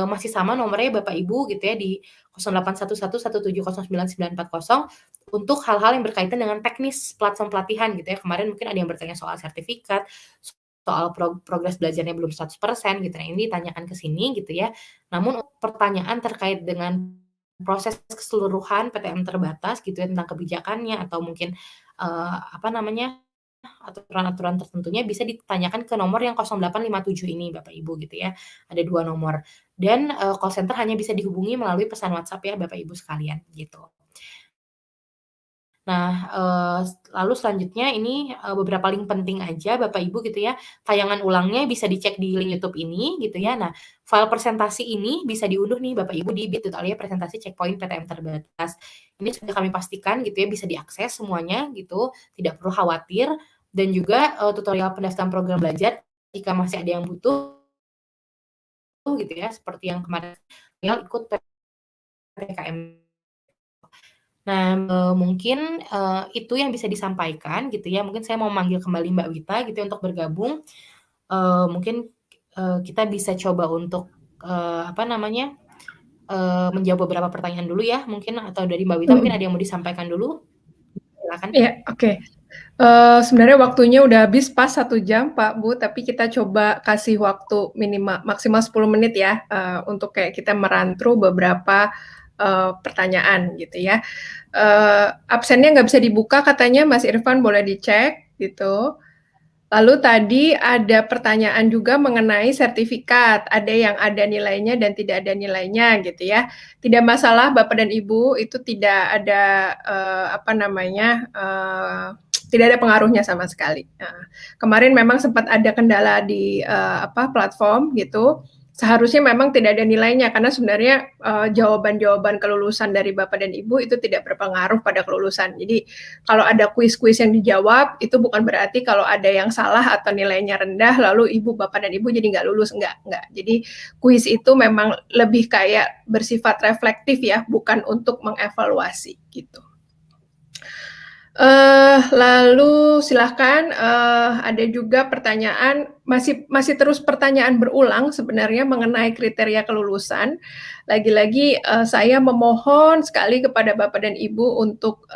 masih sama nomornya Bapak Ibu gitu ya di 081117099940 untuk hal-hal yang berkaitan dengan teknis platform pelatihan gitu ya. Kemarin mungkin ada yang bertanya soal sertifikat, soal progres belajarnya belum 100% gitu. Nah, ini ditanyakan ke sini gitu ya. Namun pertanyaan terkait dengan proses keseluruhan PTM terbatas gitu ya, tentang kebijakannya atau mungkin, apa namanya, aturan-aturan tertentunya bisa ditanyakan ke nomor yang 0857 ini Bapak Ibu gitu ya. Ada 2 nomor dan, call center hanya bisa dihubungi melalui pesan WhatsApp ya Bapak Ibu sekalian gitu. Nah, lalu selanjutnya ini, beberapa link penting aja Bapak Ibu gitu ya, tayangan ulangnya bisa dicek di link YouTube ini gitu ya. Nah, file presentasi ini bisa diunduh nih Bapak Ibu di bit.ly presentasi checkpoint PTM terbatas. Ini sudah kami pastikan gitu ya bisa diakses semuanya gitu, tidak perlu khawatir dan juga, tutorial pendaftaran program belajar jika masih ada yang butuh gitu ya, seperti yang kemarin tinggal ikut PPKM. Nah, mungkin, itu yang bisa disampaikan gitu ya, mungkin saya mau manggil kembali Mbak Wita gitu ya untuk bergabung, mungkin, kita bisa coba untuk, apa namanya, menjawab beberapa pertanyaan dulu ya mungkin atau dari Mbak Wita mungkin Mhm. ada yang mau disampaikan dulu? Silakan. Iya, oke. Sebenarnya waktunya udah habis pas 1 jam, Pak, Bu, tapi kita coba kasih waktu maksimal 10 menit ya, untuk kayak kita merun through beberapa, pertanyaan gitu ya. Absennya nggak bisa dibuka katanya Mas Irfan, boleh dicek gitu. Lalu tadi ada pertanyaan juga mengenai sertifikat, ada yang ada nilainya dan tidak ada nilainya gitu ya. Tidak masalah Bapak dan Ibu, itu tidak ada, apa namanya, tidak ada pengaruhnya sama sekali. Nah, kemarin memang sempat ada kendala di, apa, platform gitu, seharusnya memang tidak ada nilainya karena sebenarnya, jawaban-jawaban kelulusan dari Bapak dan Ibu itu tidak berpengaruh pada kelulusan. Jadi kalau ada kuis-kuis yang dijawab, itu bukan berarti kalau ada yang salah atau nilainya rendah, lalu ibu, bapak, dan ibu jadi nggak lulus, enggak. Jadi kuis itu memang lebih kayak bersifat reflektif ya, bukan untuk mengevaluasi gitu. Lalu silahkan, ada juga pertanyaan, masih terus pertanyaan berulang sebenarnya mengenai kriteria kelulusan. Lagi-lagi, saya memohon sekali kepada Bapak dan Ibu untuk,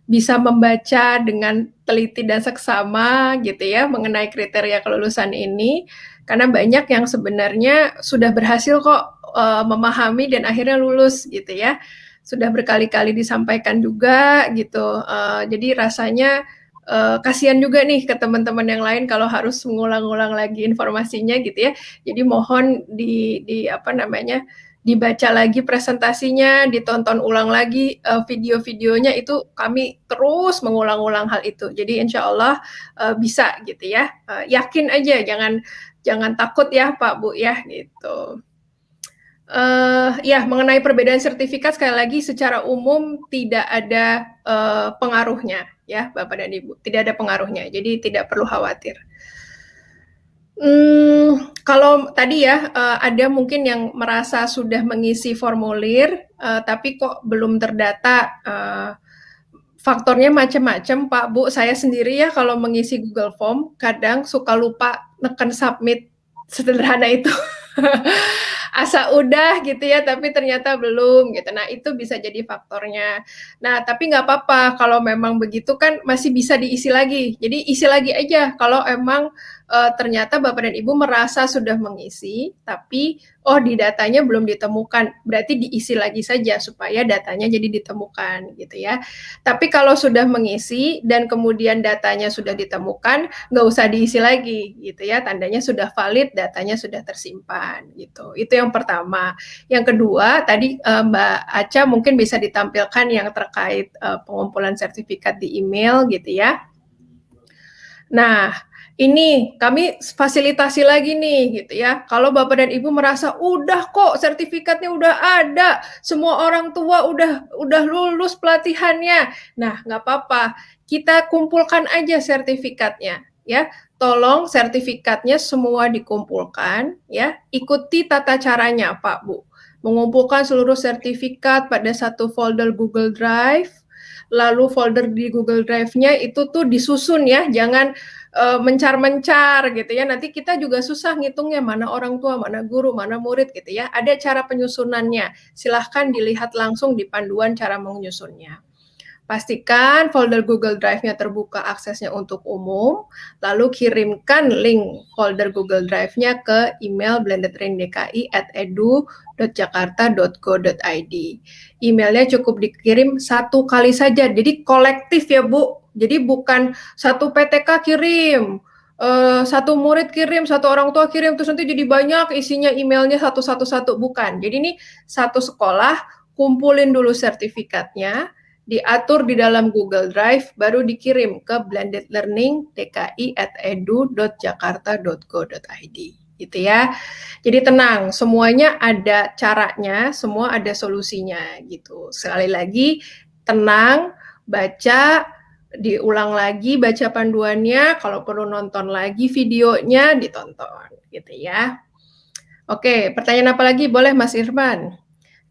bisa membaca dengan teliti dan seksama gitu ya, mengenai kriteria kelulusan ini. Karena banyak yang sebenarnya sudah berhasil kok, memahami dan akhirnya lulus gitu ya. Sudah berkali-kali disampaikan juga gitu. Jadi rasanya kasihan juga nih ke teman-teman yang lain kalau harus mengulang-ulang lagi informasinya gitu ya. Jadi mohon di apa namanya, dibaca lagi presentasinya, ditonton ulang lagi video-videonya, itu kami terus mengulang-ulang hal itu. Jadi insya Allah bisa gitu ya. Yakin aja, jangan takut ya Pak Bu ya gitu. Ya, mengenai perbedaan sertifikat sekali lagi secara umum tidak ada pengaruhnya ya Bapak dan Ibu, tidak ada pengaruhnya, jadi tidak perlu khawatir. Kalau tadi ya ada mungkin yang merasa sudah mengisi formulir tapi kok belum terdata, faktornya macam-macam Pak Bu. Saya sendiri ya kalau mengisi Google Form kadang suka lupa neken submit, sederhana itu. Asa udah gitu ya, tapi ternyata belum gitu. Nah itu bisa jadi faktornya. Nah tapi nggak apa-apa, kalau memang begitu kan masih bisa diisi lagi. Jadi isi lagi aja kalau emang ternyata Bapak dan Ibu merasa sudah mengisi, tapi di datanya belum ditemukan. Berarti diisi lagi saja supaya datanya jadi ditemukan gitu ya. Tapi kalau sudah mengisi dan kemudian datanya sudah ditemukan, nggak usah diisi lagi gitu ya, tandanya sudah valid, datanya sudah tersimpan gitu. Itu yang pertama. Yang kedua, tadi Mbak Aca mungkin bisa ditampilkan yang terkait pengumpulan sertifikat di email gitu ya. Nah, ini kami fasilitasi lagi nih gitu ya. Kalau Bapak dan Ibu merasa udah kok sertifikatnya udah ada, semua orang tua udah lulus pelatihannya. Nah, nggak apa-apa. Kita kumpulkan aja sertifikatnya ya. Tolong sertifikatnya semua dikumpulkan ya. Ikuti tata caranya, Pak Bu. Mengumpulkan seluruh sertifikat pada satu folder Google Drive. Lalu folder di Google Drive-nya itu tuh disusun ya, jangan mencar-mencar gitu ya. Nanti kita juga susah ngitungnya mana orang tua, mana guru, mana murid gitu ya. Ada cara penyusunannya. Silahkan dilihat langsung di panduan cara menyusunnya. Pastikan folder Google Drive-nya terbuka aksesnya untuk umum, lalu kirimkan link folder Google Drive-nya ke email blendedtraindki@edu.jakarta.go.id. Emailnya cukup dikirim satu kali saja, jadi kolektif ya Bu. Jadi bukan satu PTK kirim, satu murid kirim, satu orang tua kirim, terus nanti jadi banyak isinya emailnya satu-satu, bukan. Jadi ini satu sekolah, kumpulin dulu sertifikatnya, diatur di dalam Google Drive, baru dikirim ke blendedlearning@edu.jakarta.go.id gitu ya. Jadi tenang, semuanya ada caranya, semua ada solusinya gitu. Sekali lagi, tenang, baca, diulang lagi baca panduannya, kalau perlu nonton lagi videonya, ditonton gitu ya. Oke, pertanyaan apa lagi? Boleh Mas Irfan?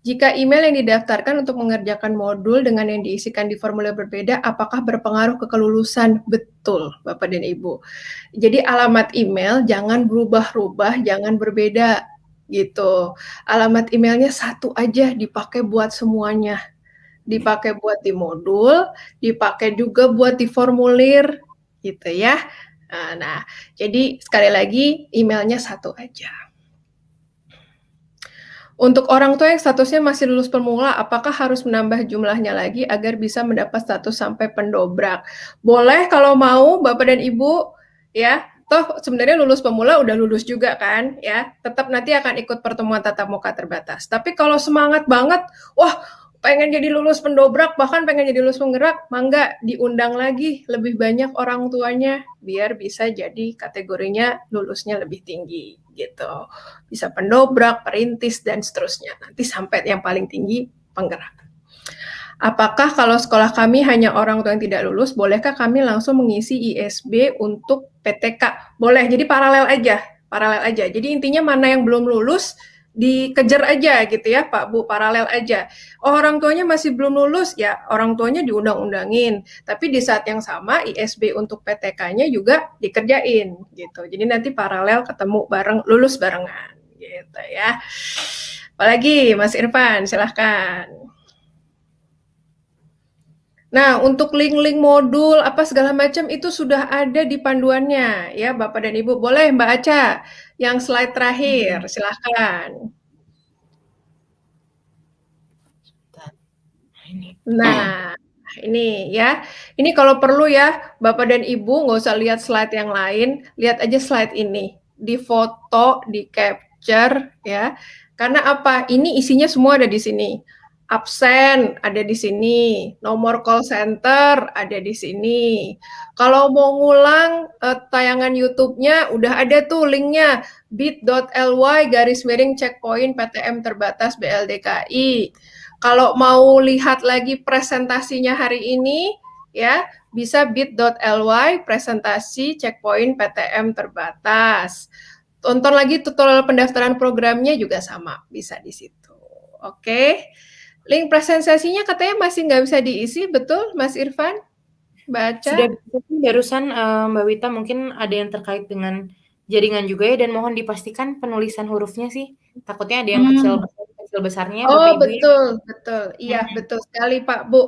Jika email yang didaftarkan untuk mengerjakan modul dengan yang diisikan di formulir berbeda, apakah berpengaruh ke kelulusan? Betul, Bapak dan Ibu. Jadi alamat email jangan berubah-ubah, jangan berbeda gitu. Alamat emailnya satu aja dipakai buat semuanya. Dipakai buat di modul, dipakai juga buat di formulir gitu ya. Nah, jadi sekali lagi emailnya satu aja. Untuk orang tua yang statusnya masih lulus pemula, apakah harus menambah jumlahnya lagi agar bisa mendapat status sampai pendobrak? Boleh kalau mau Bapak dan Ibu, ya. Toh sebenarnya lulus pemula udah lulus juga kan, ya. Tetap nanti akan ikut pertemuan tatap muka terbatas. Tapi kalau semangat banget, wah pengen jadi lulus pendobrak, bahkan pengen jadi lulus penggerak, mangga diundang lagi lebih banyak orang tuanya, biar bisa jadi kategorinya lulusnya lebih tinggi gitu. Bisa pendobrak, perintis, dan seterusnya. Nanti sampai yang paling tinggi penggerak. Apakah kalau sekolah kami hanya orang tua yang tidak lulus, bolehkah kami langsung mengisi ISB untuk PTK? Boleh, jadi paralel aja. Jadi intinya mana yang belum lulus, dikejar aja gitu ya Pak Bu, paralel aja. Oh, orang tuanya masih belum lulus, ya orang tuanya diundang-undangin. Tapi di saat yang sama ISB untuk PTK-nya juga dikerjain gitu. Jadi nanti paralel ketemu bareng, lulus barengan gitu ya. Apalagi Mas Irfan, silahkan. Nah, untuk link-link modul apa segala macam itu sudah ada di panduannya ya Bapak dan Ibu. Boleh Mbak Aca yang slide terakhir, silahkan. Ini. Nah, ini ya. Ini kalau perlu ya, Bapak dan Ibu nggak usah lihat slide yang lain, lihat aja slide ini. Di foto, di capture ya. Karena apa? Ini isinya semua ada di sini. Absen ada di sini, nomor call center ada di sini. Kalau mau ngulang tayangan YouTube-nya udah ada tuh linknya bit.ly checkpoint PTM terbatas BLDKI. Kalau mau lihat lagi presentasinya hari ini, ya bisa bit.ly presentasi checkpoint PTM terbatas. Tonton lagi tutorial pendaftaran programnya juga sama, bisa di situ. Oke, link presentasinya katanya masih nggak bisa diisi, betul Mas Irfan? Baca. Sudah bisa sih barusan Mbak Wita mungkin ada yang terkait dengan jaringan juga ya dan mohon dipastikan penulisan hurufnya sih. Takutnya ada yang kecil Hmm. besar, kecil besarnya Bapak Oh Ibu ya. betul, betul. Iya Mhm. betul sekali Pak Bu.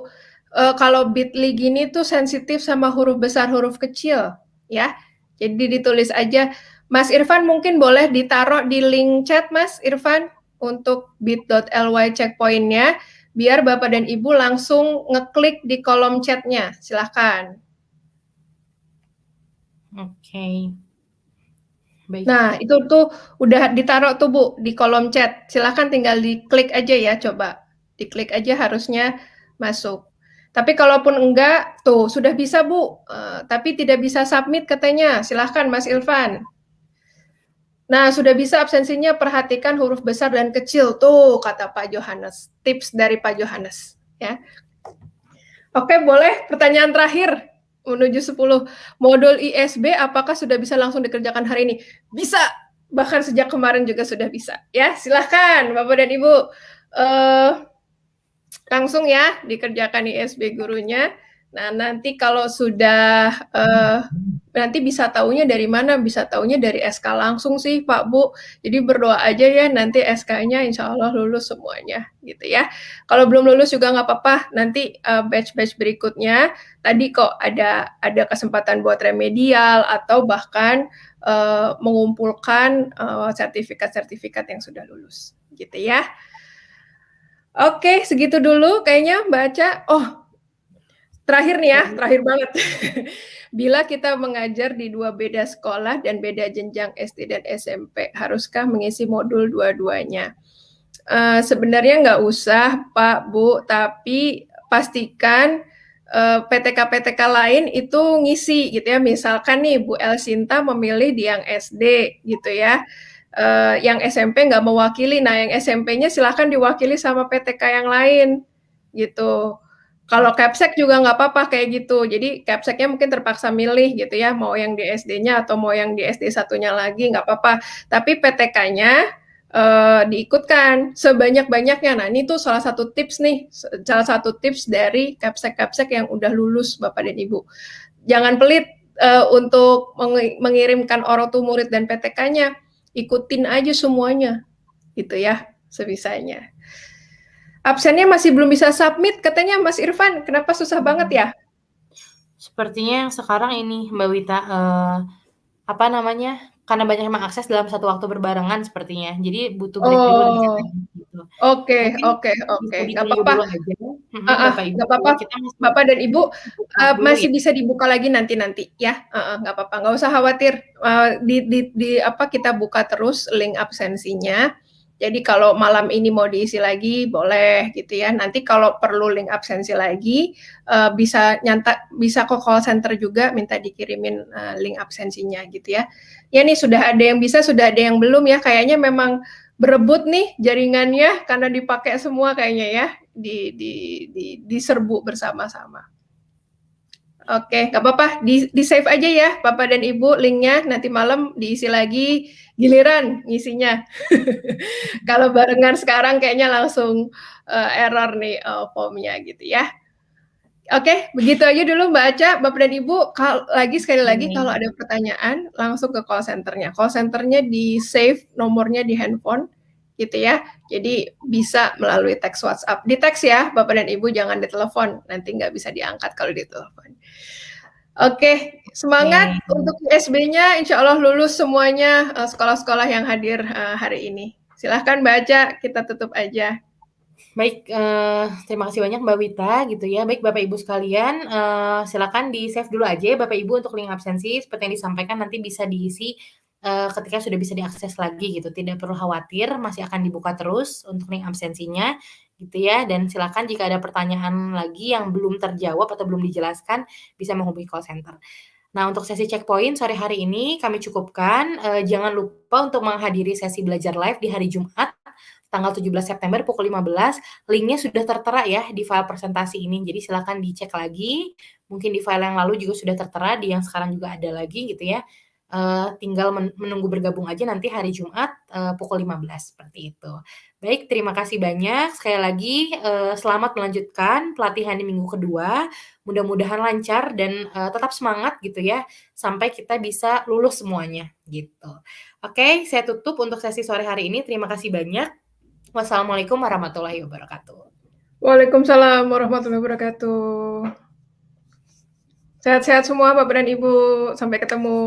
Kalau Bitly gini tuh sensitif sama huruf besar, huruf kecil, ya. Jadi ditulis aja. Mas Irfan mungkin boleh ditaruh di link chat Mas Irfan untuk bit.ly checkpointnya, biar Bapak dan Ibu langsung ngeklik di kolom chatnya. Silahkan. Oke. Baik. Nah, itu tuh udah ditaruh tuh Bu di kolom chat. Silahkan tinggal diklik aja ya, coba. Diklik aja harusnya masuk. Tapi kalaupun enggak, tuh sudah bisa Bu, tapi tidak bisa submit katanya. Silahkan Mas Ilvan. Nah, sudah bisa absensinya perhatikan huruf besar dan kecil tuh kata Pak Johannes. Tips dari Pak Johannes ya. Oke, boleh pertanyaan terakhir menuju 10. Modul ISB apakah sudah bisa langsung dikerjakan hari ini? Bisa. Bahkan sejak kemarin juga sudah bisa. Ya, silahkan Bapak dan Ibu. Langsung ya dikerjakan ISB gurunya. Nah, nanti kalau sudah nanti bisa taunya dari mana? Bisa taunya dari SK langsung sih, Pak Bu. Jadi berdoa aja ya nanti SK-nya insya Allah lulus semuanya, gitu ya. Kalau belum lulus juga nggak apa-apa. Nanti batch-batch berikutnya tadi kok ada kesempatan buat remedial atau bahkan mengumpulkan sertifikat-sertifikat yang sudah lulus, gitu ya. Oke, segitu dulu kayaknya Mbak Aca. Oh, terakhir nih ya, terakhir banget. Bila kita mengajar di dua beda sekolah dan beda jenjang SD dan SMP, haruskah mengisi modul dua-duanya? Sebenarnya nggak usah Pak, Bu, tapi pastikan PTK-PTK lain itu ngisi gitu ya. Misalkan nih Bu Elsinta memilih di yang SD gitu ya. Yang SMP nggak mewakili, nah yang SMP-nya silahkan diwakili sama PTK yang lain gitu. Kalau Capsek juga nggak apa-apa kayak gitu. Jadi Capseknya mungkin terpaksa milih gitu ya, mau yang di SD-nya atau mau yang di SD satunya lagi nggak apa-apa. Tapi PTK-nya diikutkan sebanyak-banyaknya. Nah ini tuh salah satu tips nih, salah satu tips dari Capsek-Capsek yang udah lulus Bapak dan Ibu. Jangan pelit untuk mengirimkan orang tua murid dan PTK-nya, ikutin aja semuanya, gitu ya, sebisanya. Absennya masih belum bisa submit, katanya Mas Irfan. Kenapa susah banget ya? Sepertinya yang sekarang ini Mbak Wita, apa namanya, karena banyak yang mengakses dalam satu waktu berbarengan sepertinya. Jadi butuh break dulu di Oh, sana gitu. oke, Mungkin oke, oke. bisa Nggak ditunggu apa-apa. dulu aja, Bapak Ibu, Nggak apa-apa. kita masih Bapak dan Ibu buka dulu masih ya. bisa dibuka lagi nanti-nanti ya. Nggak apa-apa, nggak usah khawatir. Di apa kita buka terus link absensinya. Jadi kalau malam ini mau diisi lagi boleh gitu ya. Nanti kalau perlu link absensi lagi bisa ke call center juga minta dikirimin link absensinya gitu ya. Ya nih sudah ada yang bisa, sudah ada yang belum ya. Kayaknya memang berebut nih jaringannya karena dipakai semua kayaknya ya diserbu bersama-sama. Oke, nggak apa-apa, di-save aja ya Bapak dan Ibu linknya, nanti malam diisi lagi, giliran ngisinya. Kalau barengan sekarang kayaknya langsung, error nih, formnya gitu ya. Oke, begitu aja dulu Mbak Aca, Bapak dan Ibu, sekali lagi kalau Oke. ada pertanyaan langsung ke call center-nya. Call center-nya di-save nomornya di handphone gitu ya. Jadi bisa melalui teks WhatsApp. Di-teks ya Bapak dan Ibu, jangan ditelepon, nanti nggak bisa diangkat kalau ditelepon. Oke, semangat Oke. untuk ISB-nya, insya Allah lulus semuanya sekolah-sekolah yang hadir hari ini. Silahkan Mbak Aca, kita tutup aja. Baik, terima kasih banyak Mbak Wita gitu ya. Baik Bapak Ibu sekalian, silakan di-save dulu aja ya Bapak Ibu untuk link absensi seperti yang disampaikan nanti bisa diisi, ketika sudah bisa diakses lagi gitu. Tidak perlu khawatir, masih akan dibuka terus untuk link absensinya gitu ya. Dan silakan jika ada pertanyaan lagi yang belum terjawab atau belum dijelaskan bisa menghubungi call center. Nah, untuk sesi checkpoint sore hari ini kami cukupkan, jangan lupa untuk menghadiri sesi belajar live di hari Jumat, tanggal 17 September pukul 15, linknya sudah tertera ya di file presentasi ini, jadi silakan dicek lagi, mungkin di file yang lalu juga sudah tertera, di yang sekarang juga ada lagi gitu ya, tinggal menunggu bergabung aja nanti hari Jumat, pukul 15, seperti itu. Baik, terima kasih banyak, sekali lagi, selamat melanjutkan pelatihan di minggu kedua, mudah-mudahan lancar dan, tetap semangat gitu ya, sampai kita bisa lulus semuanya, gitu. Oke, saya tutup untuk sesi sore hari ini, terima kasih banyak. Wassalamualaikum warahmatullahi wabarakatuh. Waalaikumsalam warahmatullahi wabarakatuh. Sehat-sehat semua Bapak dan Ibu, sampai ketemu.